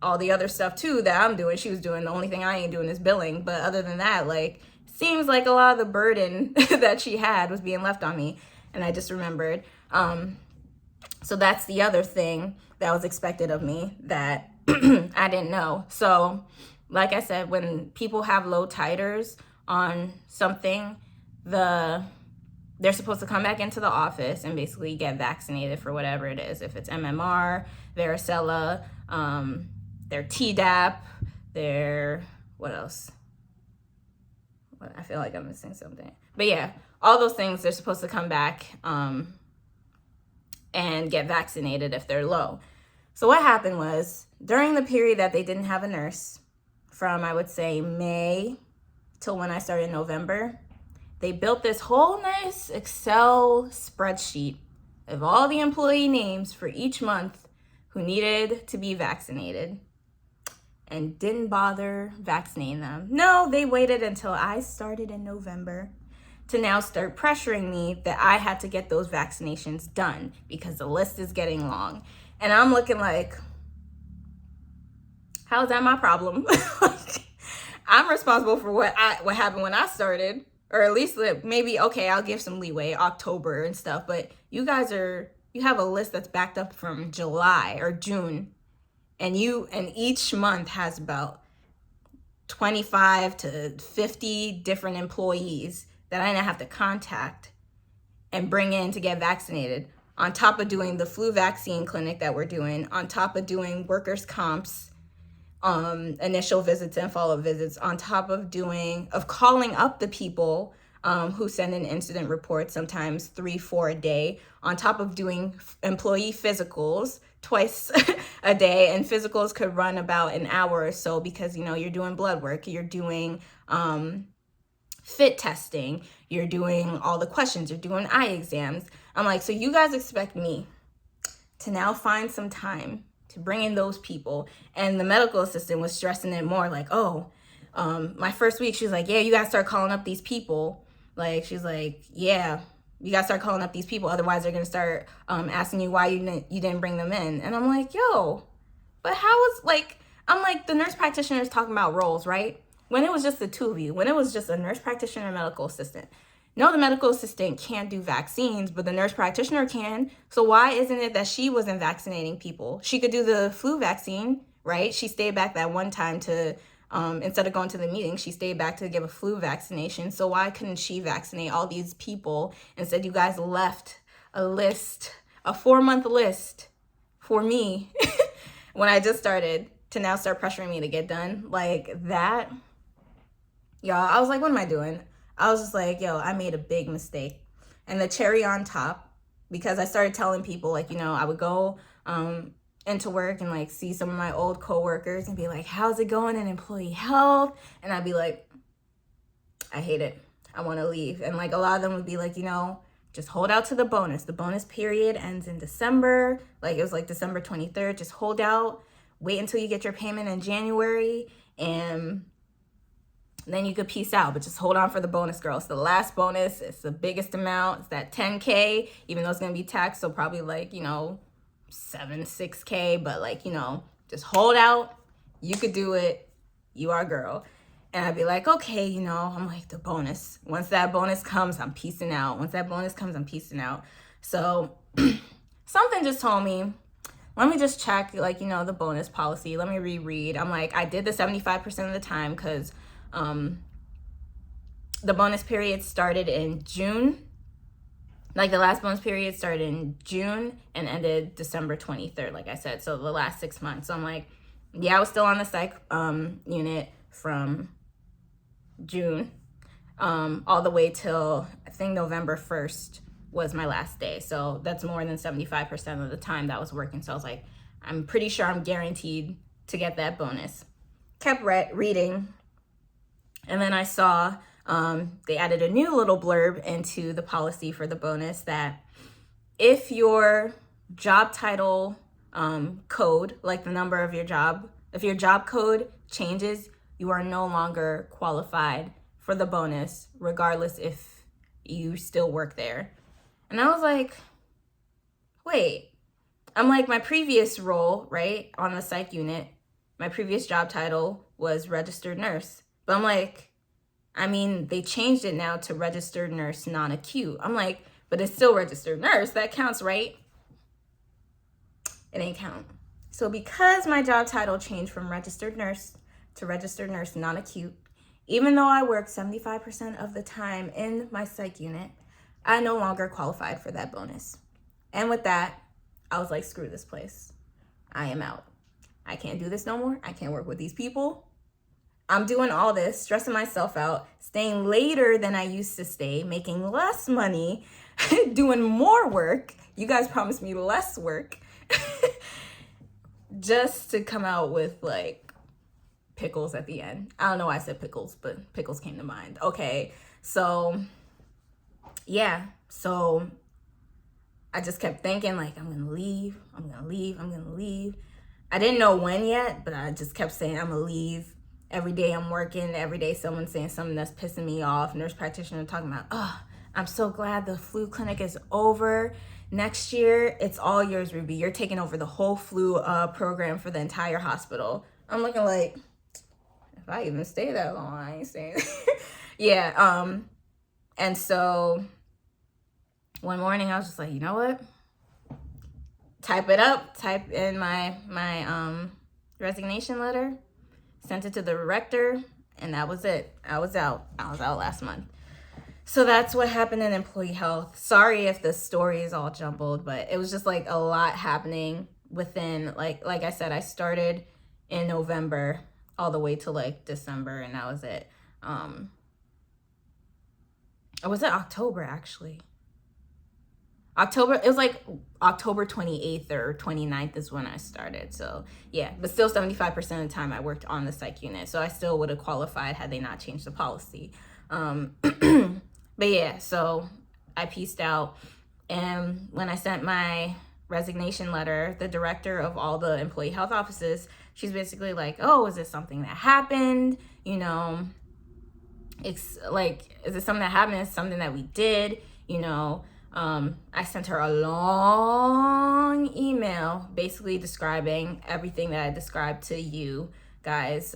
all the other stuff too that I'm doing, she was doing. The only thing I ain't doing is billing. But other than that, like, seems like a lot of the burden that she had was being left on me. And I just remembered. So that's the other thing that was expected of me that I didn't know. So like I said, when people have low titers on something, they're supposed to come back into the office and basically get vaccinated for whatever it is. If it's MMR, varicella, their Tdap, their, what else? I feel like I'm missing something. But yeah, all those things, they're supposed to come back and get vaccinated if they're low. So what happened was, during the period that they didn't have a nurse, from I would say May till when I started in November, they built this whole nice Excel spreadsheet of all the employee names for each month who needed to be vaccinated, and didn't bother vaccinating them. No, they waited until I started in November to now start pressuring me that I had to get those vaccinations done because the list is getting long. And I'm looking like, how is that my problem? I'm responsible for what happened when I started. or at least maybe, okay, I'll give some leeway, October and stuff, but you guys you have a list that's backed up from July or June, and each month has about 25 to 50 different employees that I now have to contact and bring in to get vaccinated, on top of doing the flu vaccine clinic that we're doing, on top of doing workers' comps, initial visits and follow-up visits, on top of calling up the people who send in incident reports, sometimes 3-4 a day, on top of doing employee physicals twice a day. And physicals could run about an hour or so because, you're doing blood work, you're doing fit testing, you're doing all the questions, you're doing eye exams. I'm like, so you guys expect me to now find some time to bring in those people? And the medical assistant was stressing it more, like, my first week, she's like, yeah, you gotta start calling up these people. Like, she's like, yeah, you gotta start calling up these people, otherwise they're gonna start asking you why you didn't bring them in. And I'm like, yo, but I'm like, the nurse practitioner is talking about roles, right? When it was just the two of you, when it was just a nurse practitioner and medical assistant. No, the medical assistant can't do vaccines, but the nurse practitioner can. So why isn't it that she wasn't vaccinating people? She could do the flu vaccine, right? She stayed back that one time to, instead of going to the meeting, she stayed back to give a flu vaccination. So why couldn't she vaccinate all these people? Instead, you guys left a 4-month list for me when I just started, to now start pressuring me to get done. Like that, y'all, I was like, what am I doing? I was just like, yo, I made a big mistake. And the cherry on top, because I started telling people, like, I would go into work and like see some of my old coworkers and be like, how's it going in employee health? And I'd be like, I hate it. I want to leave. And like a lot of them would be like, just hold out to the bonus. The bonus period ends in December. Like it was like December 23rd. Just hold out. Wait until you get your payment in January, and then you could peace out, but just hold on for the bonus, girl. It's the last bonus. It's the biggest amount. It's that 10K, even though it's going to be taxed. So probably like, 6K, but like, just hold out. You could do it. You are a girl. And I'd be like, okay, I'm like, the bonus. Once that bonus comes, I'm peacing out. Once that bonus comes, I'm peacing out. So something just told me, let me just check, like, the bonus policy. Let me reread. I'm like, I did the 75% of the time because the bonus period started in June. Like the last bonus period started in June and ended December 23rd, like I said. So the last 6 months. So I'm like, yeah, I was still on the psych unit from June all the way till I think November 1st was my last day. So that's more than 75% of the time that I was working. So I was like, I'm pretty sure I'm guaranteed to get that bonus. Kept reading. And then I saw they added a new little blurb into the policy for the bonus that if your job title code, like the number of your job, if your job code changes, you are no longer qualified for the bonus, regardless if you still work there. And I was like, wait, I'm like, my previous role, right, on the psych unit, my previous job title was registered nurse. But I'm like, they changed it now to registered nurse non-acute. I'm like, but it's still registered nurse. That counts, right? It ain't count. So because my job title changed from registered nurse to registered nurse non-acute, even though I worked 75% of the time in my psych unit, I no longer qualified for that bonus. And with that, I was like, screw this place. I am out. I can't do this no more. I can't work with these people. I'm doing all this, stressing myself out, staying later than I used to stay, making less money, doing more work. You guys promised me less work just to come out with like pickles at the end. I don't know why I said pickles, but pickles came to mind. Okay, so yeah, so I just kept thinking like, I'm gonna leave. I didn't know when yet, but I just kept saying I'm gonna leave. Every day I'm working, every day someone's saying something that's pissing me off. Nurse practitioner talking about, I'm so glad the flu clinic is over. Next year, it's all yours, Ruby. You're taking over the whole flu program for the entire hospital. I'm looking like, if I even stay that long, I ain't staying. Yeah, And so one morning I was just like, you know what? Type in my resignation letter, sent it to the director, and that was it. I was out last month. So that's what happened in employee health. Sorry if the story is all jumbled, but it was just like a lot happening within, like I said, I started in November all the way to like December, and that was it. Or was it October actually? October, it was like October 28th or 29th is when I started. So yeah, but still 75% of the time I worked on the psych unit. So I still would have qualified had they not changed the policy. But yeah, so I pieced out. And when I sent my resignation letter, the director of all the employee health offices, she's basically like, oh, is this something that happened? You know, it's like, is it something that happened? It's something that we did, you know. I sent her a long email basically describing everything that I described to you guys,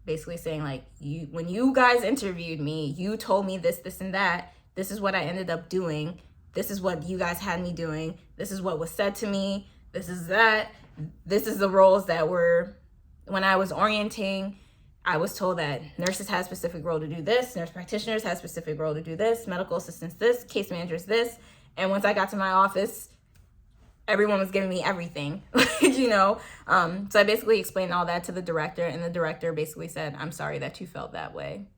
basically saying like, when you guys interviewed me, you told me this, this, and that. This is what I ended up doing. This is what you guys had me doing. This is what was said to me. This is that. This is the roles that were, when I was orienting, I was told that nurses had a specific role to do this, nurse practitioners had a specific role to do this, medical assistants this, case managers this. And once I got to my office, everyone was giving me everything, you know? So I basically explained all that to the director, and the director basically said, I'm sorry that you felt that way.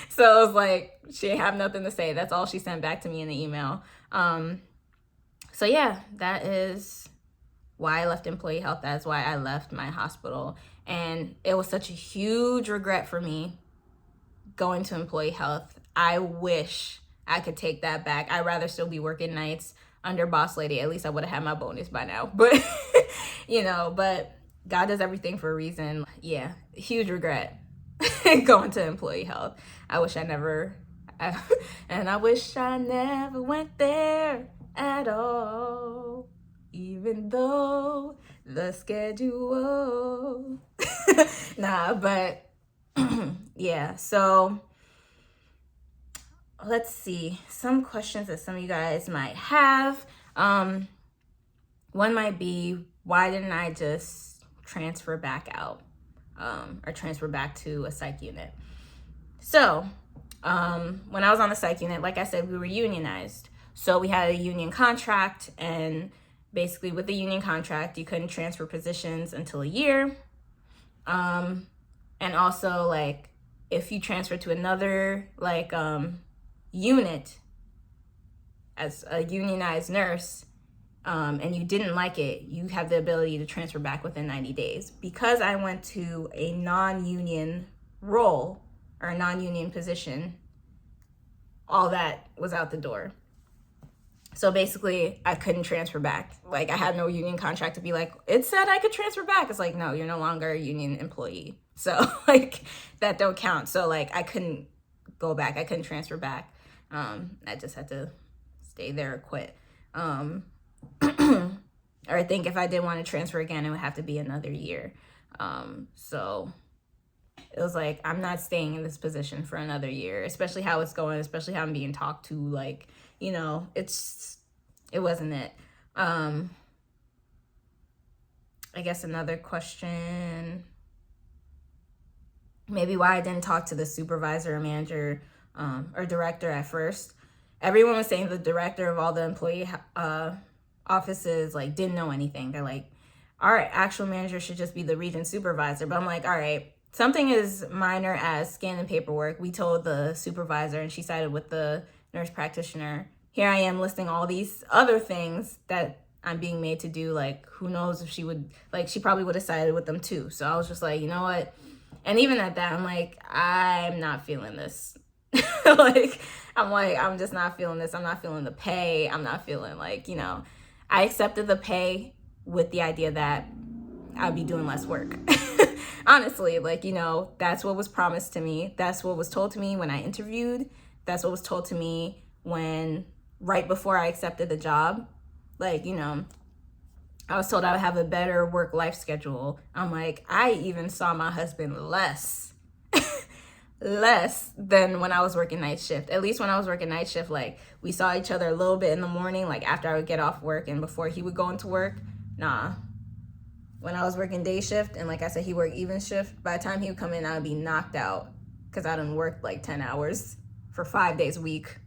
So it was like, she didn't have nothing to say. That's all she sent back to me in the email. So yeah, that is why I left employee health. That's why I left my hospital. And it was such a huge regret for me going to employee health. I wish I could take that back. I'd rather still be working nights under boss lady. At least I would have had my bonus by now. But, you know, but God does everything for a reason. Yeah, huge regret going to employee health. I wish I never, and I wish I never went there at all. Even though the schedule. Nah, but yeah, so let's see. Some questions that some of you guys might have. One might be, why didn't I just transfer back out or transfer back to a psych unit? So when I was on the psych unit, like I said, we were unionized. So we had a union contract, and basically with the union contract, you couldn't transfer positions until a year. And also like if you transfer to another like unit as a unionized nurse, and you didn't like it, you have the ability to transfer back within 90 days. Because I went to a non-union role or a non-union position, all that was out the door. So basically, I couldn't transfer back. Like, I had no union contract to be like, it said I could transfer back. It's like, no, you're no longer a union employee. So, like, that don't count. So, like, I couldn't go back. I couldn't transfer back. I just had to stay there or quit. Or I think if I did want to transfer again, it would have to be another year. So it was like, I'm not staying in this position for another year, especially how it's going, especially how I'm being talked to. Like, you know, it wasn't it. I guess another question, maybe why I didn't talk to the supervisor or manager or director at first. Everyone was saying the director of all the employee offices like didn't know anything. They're like, all right, actual manager should just be the region supervisor. But I'm like, all right, something as minor as scanning paperwork. We told the supervisor, and she sided with the nurse practitioner. Here I am listing all these other things that I'm being made to do. Like, who knows if she would, like, she probably would have sided with them too. So I was just like, you know what? And even at that, I'm like, I'm not feeling this. I'm just not feeling this. I'm not feeling the pay. I'm not feeling like, you know, I accepted the pay with the idea that I'd be doing less work. Honestly, like, you know, that's what was promised to me. That's what was told to me when I interviewed. That's what was told to me right before I accepted the job. Like, you know, I was told I would have a better work-life schedule. I'm like, I even saw my husband less less than when I was working night shift. At least when I was working night shift, like, we saw each other a little bit in the morning, like after I would get off work and before he would go into work. Nah. When I was working day shift, and like I said, he worked even shift, by the time he would come in, I would be knocked out because I done worked like 10 hours for 5 days a week.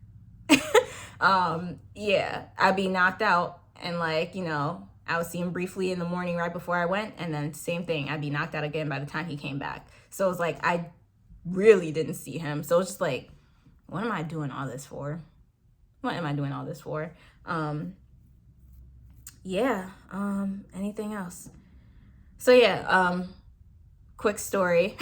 Yeah, I'd be knocked out, and like, you know, I would see him briefly in the morning right before I went, and then same thing, I'd be knocked out again by the time he came back. So it was like, I really didn't see him. So it's just like, what am I doing all this for? What am I doing all this for? Yeah, anything else? So yeah, quick story,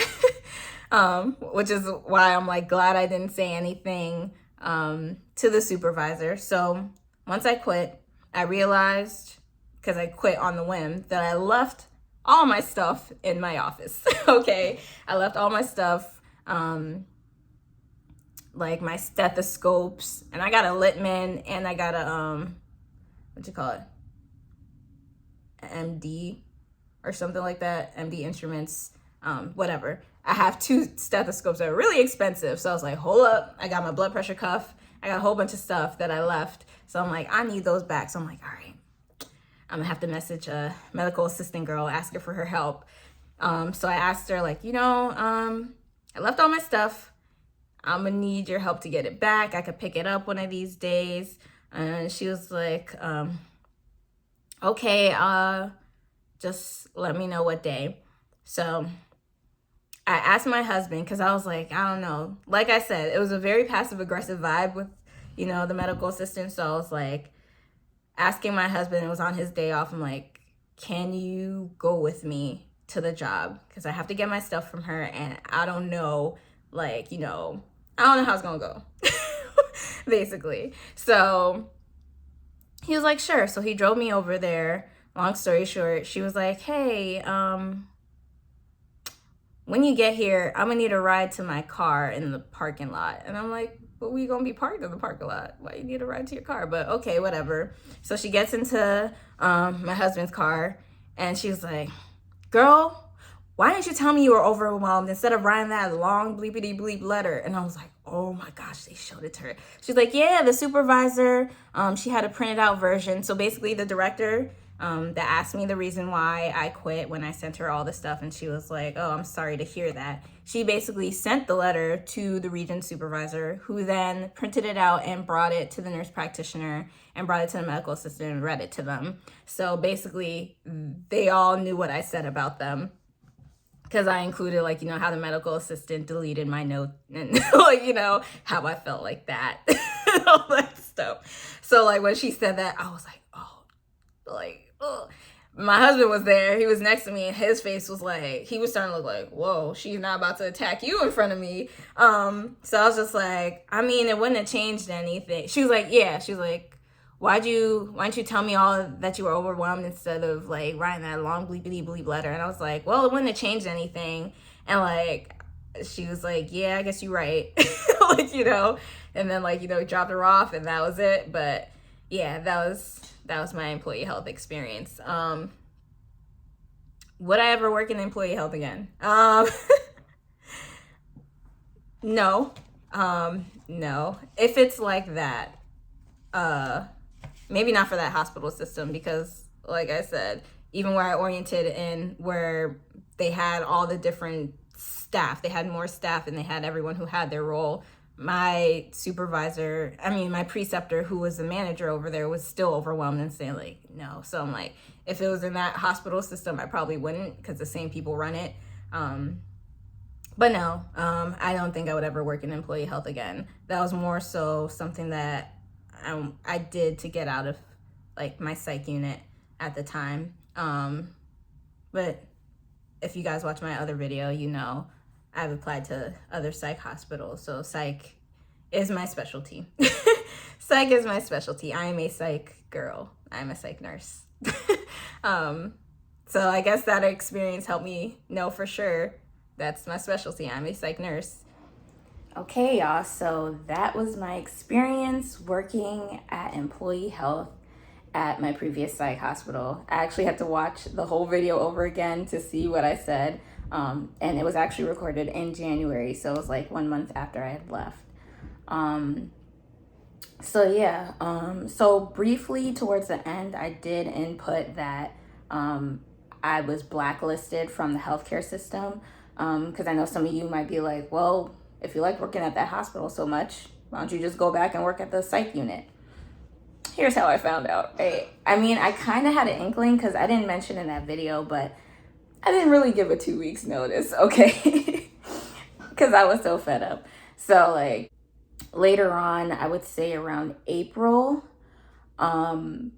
which is why I'm like glad I didn't say anything to the supervisor. So once I quit, I realized, because I quit on the whim, that I left all my stuff in my office. Okay, I left all my stuff, like my stethoscopes, and I got a Littman, and I got a what you call it, MD or something like that, MD Instruments, whatever. I have 2 stethoscopes that are really expensive. So I was like, hold up, I got my blood pressure cuff. I got a whole bunch of stuff that I left. So I'm like, I need those back. So I'm like, all right, I'm gonna have to message a medical assistant girl, ask her for her help. So I asked her, like, you know, I left all my stuff. I'm gonna need your help to get it back. I could pick it up one of these days. And she was like, okay, just let me know what day. So I asked my husband, because I was like, I don't know. Like I said, it was a very passive-aggressive vibe with, you know, the medical assistant. So I was like asking my husband, it was on his day off, I'm like, can you go with me to the job? Because I have to get my stuff from her, and I don't know, like, you know, I don't know how it's going to go, basically. So he was like, sure. So he drove me over there. Long story short, she was like, hey, when you get here, I'm gonna need a ride to my car in the parking lot. And I'm like, but we gonna be parked in the parking lot. Why you need a ride to your car? But okay, whatever. So she gets into my husband's car, and she was like, girl, why didn't you tell me you were overwhelmed instead of writing that long bleepity bleep letter? And I was like, oh my gosh, they showed it to her. She's like, yeah, the supervisor, she had a printed out version. So basically the director that asked me the reason why I quit when I sent her all the stuff, and she was like, oh, I'm sorry to hear that. She basically sent the letter to the region supervisor, who then printed it out and brought it to the nurse practitioner and brought it to the medical assistant and read it to them. So basically they all knew what I said about them, because I included, like, you know, how the medical assistant deleted my note, and like, you know, how I felt like that, all that stuff. So like when she said that, I was like, oh, like, ugh. My husband was there. He was next to me, and his face was like, he was starting to look like, whoa, she's not about to attack you in front of me. So I was just like, I mean, it wouldn't have changed anything. She was like, yeah. She was like, why didn't you tell me all that you were overwhelmed instead of like writing that long bleepity bleep letter? And I was like, well, it wouldn't have changed anything. And like, she was like, yeah, I guess you're right. Like, you know, and then like, you know, dropped her off, and that was it. But yeah, that was my employee health experience. Would I ever work in employee health again? No. No. If it's like that, maybe not for that hospital system, because like I said, even where I oriented in, where they had all the different staff, they had more staff, and they had everyone who had their role. My my preceptor, who was the manager over there, was still overwhelmed and saying like, no. So I'm like, if it was in that hospital system, I probably wouldn't, because the same people run it. But no, I don't think I would ever work in employee health again. That was more so something that I did to get out of like my psych unit at the time. But if you guys watch my other video, you know, I've applied to other psych hospitals. So psych is my specialty. Psych is my specialty. I am a psych girl. I'm a psych nurse. So I guess that experience helped me know for sure that's my specialty. I'm a psych nurse. Okay, y'all. So that was my experience working at employee health at my previous psych hospital. I actually had to watch the whole video over again to see what I said. And it was actually recorded in January, so it was like 1 month after I had left. So briefly towards the end, I did input that I was blacklisted from the healthcare system, because I know some of you might be like, well, if you like working at that hospital so much, why don't you just go back and work at the psych unit? Here's how I found out. Right? I mean, I kind of had an inkling because I didn't mention in that video, but I didn't really give a 2 weeks notice, okay? Because I was so fed up. So like later on, I would say around April, the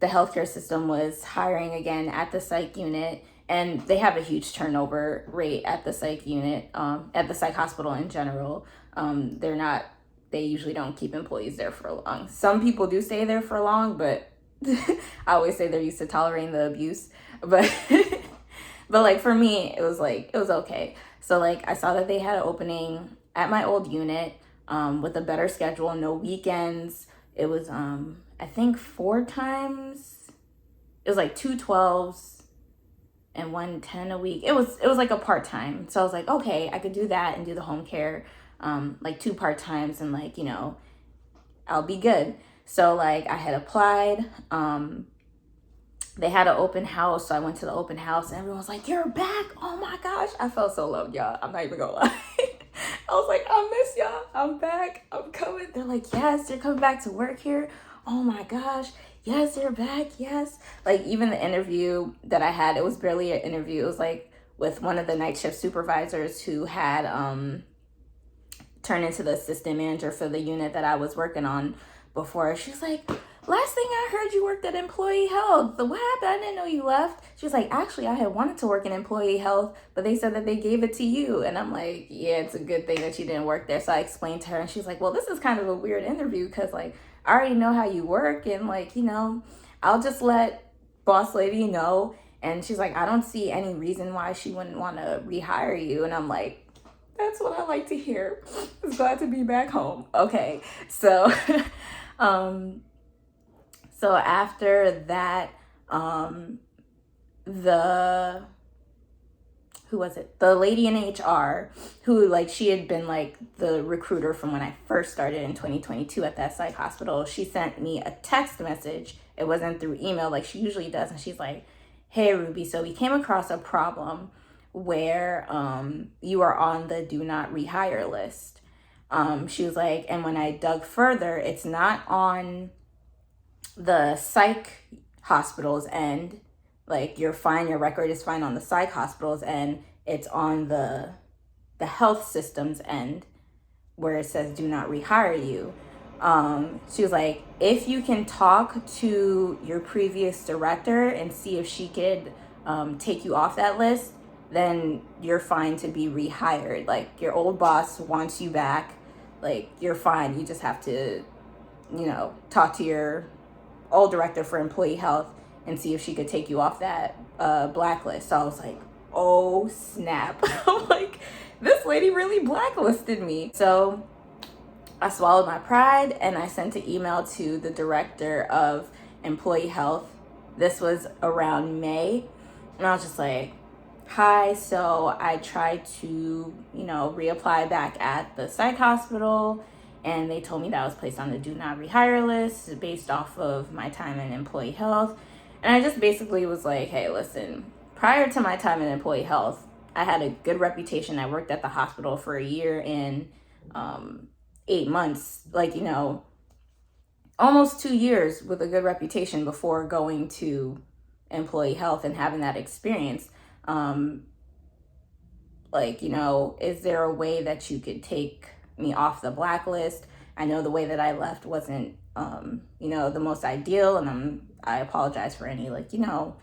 healthcare system was hiring again at the psych unit, and they have a huge turnover rate at the psych unit, at the psych hospital in general. They usually don't keep employees there for long. Some people do stay there for long, but I always say they're used to tolerating the abuse. But but like for me, it was okay. So like I saw that they had an opening at my old unit, with a better schedule, no weekends. It was I think 4 times. It was like 2 12s and 1 10 a week. It was like a part-time. So I was like, okay, I could do that and do the home care, like 2 part-times, and like, you know, I'll be good. So like I had applied, they had an open house, so I went to the open house and everyone was like, you're back. Oh my gosh. I felt so loved, y'all. I'm not even gonna lie. I was like, I miss y'all. I'm back. I'm coming. They're like, yes, you're coming back to work here. Oh my gosh. Yes, you're back. Yes. Like even the interview that I had, it was barely an interview. It was like with one of the night shift supervisors who had turned into the assistant manager for the unit that I was working on before. She's like, last thing I heard, you worked at employee health. What happened? I didn't know you left. She was like, actually, I had wanted to work in employee health, but they said that they gave it to you. And I'm like, yeah, it's a good thing that you didn't work there. So I explained to her, and she's like, well, this is kind of a weird interview because like I already know how you work, and like, you know, I'll just let boss lady know. And she's like, I don't see any reason why she wouldn't want to rehire you. And I'm like, that's what I like to hear. It's glad to be back home. Okay, so so after that, the lady in HR who like, she had been like the recruiter from when I first started in 2022 at that psych hospital, she sent me a text message. It wasn't through email like she usually does. And she's like, hey Ruby, so we came across a problem where you are on the do not rehire list. She was like, and when I dug further, it's not on the psych hospital's end. Like you're fine, your record is fine on the psych hospital's end. It's on the health system's end where it says do not rehire you. She was like, if you can talk to your previous director and see if she could take you off that list, then you're fine to be rehired. Like your old boss wants you back. Like you're fine. You just have to, you know, talk to your old director for employee health and see if she could take you off that blacklist. So I was like, oh snap. I'm like, this lady really blacklisted me. So I swallowed my pride and I sent an email to the director of employee health. This was around May. And I was just like, hi, so I tried to, you know, reapply back at the psych hospital, and they told me that I was placed on the do not rehire list based off of my time in employee health. And I just basically was like, hey, listen, prior to my time in employee health, I had a good reputation. I worked at the hospital for a year and 8 months, like, you know, almost 2 years with a good reputation before going to employee health and having that experience. Like, you know, is there a way that you could take me off the blacklist? I know the way that I left wasn't, you know, the most ideal, and I apologize for any, like, you know,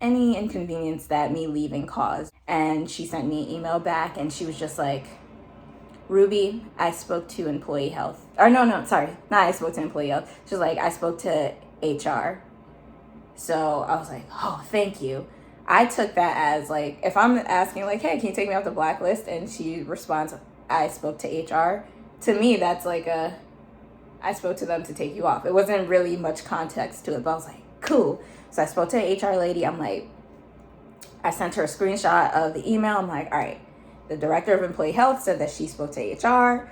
any inconvenience that me leaving caused. And she sent me an email back, and she was just like, Ruby, I spoke to employee health. Or no, sorry, not I spoke to employee health. She was like, I spoke to HR. So I was like, oh, thank you. I took that as like, if I'm asking like, hey, can you take me off the blacklist? And she responds, I spoke to HR. To me, that's like I spoke to them to take you off. It wasn't really much context to it, but I was like, cool. So I spoke to the HR lady. I'm like, I sent her a screenshot of the email. I'm like, all right, the director of employee health said that she spoke to HR.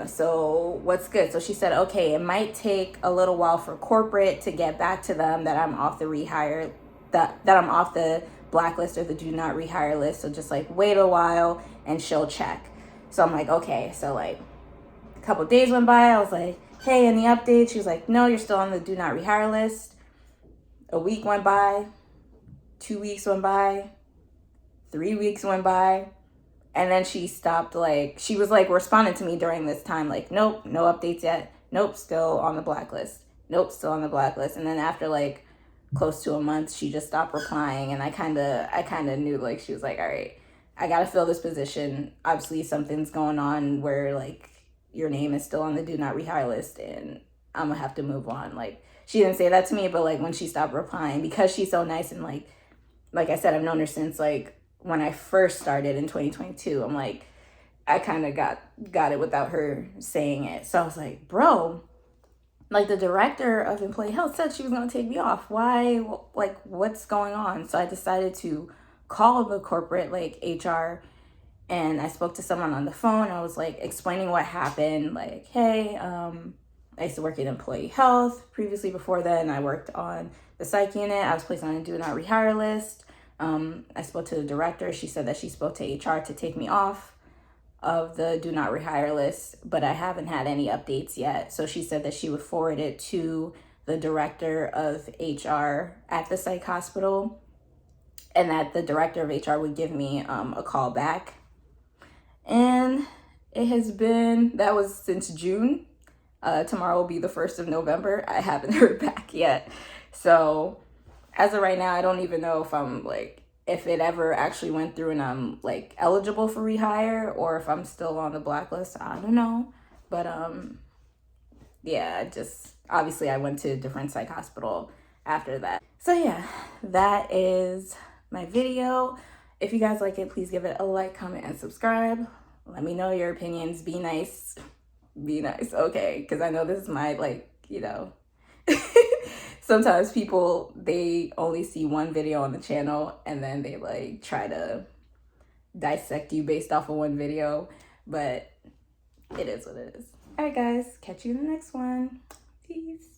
So what's good? So she said, okay, it might take a little while for corporate to get back to them that I'm off the rehire, that I'm off the blacklist or the do not rehire list. So just like wait a while and she'll check. So I'm like, okay. So like a couple of days went by. I was like, hey, any updates? She was like, no, you're still on the do not rehire list. A week went by, 2 weeks went by, 3 weeks went by. And then she stopped, like, she was like responding to me during this time, like, nope, no updates yet. Nope, still on the blacklist. Nope, still on the blacklist. And then after like close to a month, she just stopped replying. And I kind of knew, like, she was like, all right, I got to fill this position. Obviously something's going on where like your name is still on the do not rehire list and I'm gonna have to move on. Like, she didn't say that to me, but like when she stopped replying, because she's so nice and like I said, I've known her since like when I first started in 2022. I'm like, I kind of got it without her saying it. So I was like, bro, like the director of employee health said she was going to take me off. Why? Like, what's going on? So I decided to call the corporate, like HR, and I spoke to someone on the phone. I was like explaining what happened. Like, hey, I used to work in employee health. Previously, before then, I worked on the psych unit. I was placed on a do not rehire list. I spoke to the director. She said that she spoke to HR to take me off of the do not rehire list, but I haven't had any updates yet. So she said that she would forward it to the director of HR at the psych hospital, and that the director of HR would give me a call back. And it has been, that was since June. Tomorrow will be the 1st of November. I haven't heard back yet. So as of right now, I don't even know if I'm like, if it ever actually went through and I'm like eligible for rehire or if I'm still on the blacklist. I don't know. But yeah, just obviously I went to a different psych hospital after that. So yeah, that is my video. If you guys like it, please give it a like, comment, and subscribe. Let me know your opinions. Be nice. Be nice, okay? Because I know this is my, like, you know, sometimes people, they only see one video on the channel and then they like try to dissect you based off of one video, but it is what it is. All right, guys, catch you in the next one. Peace.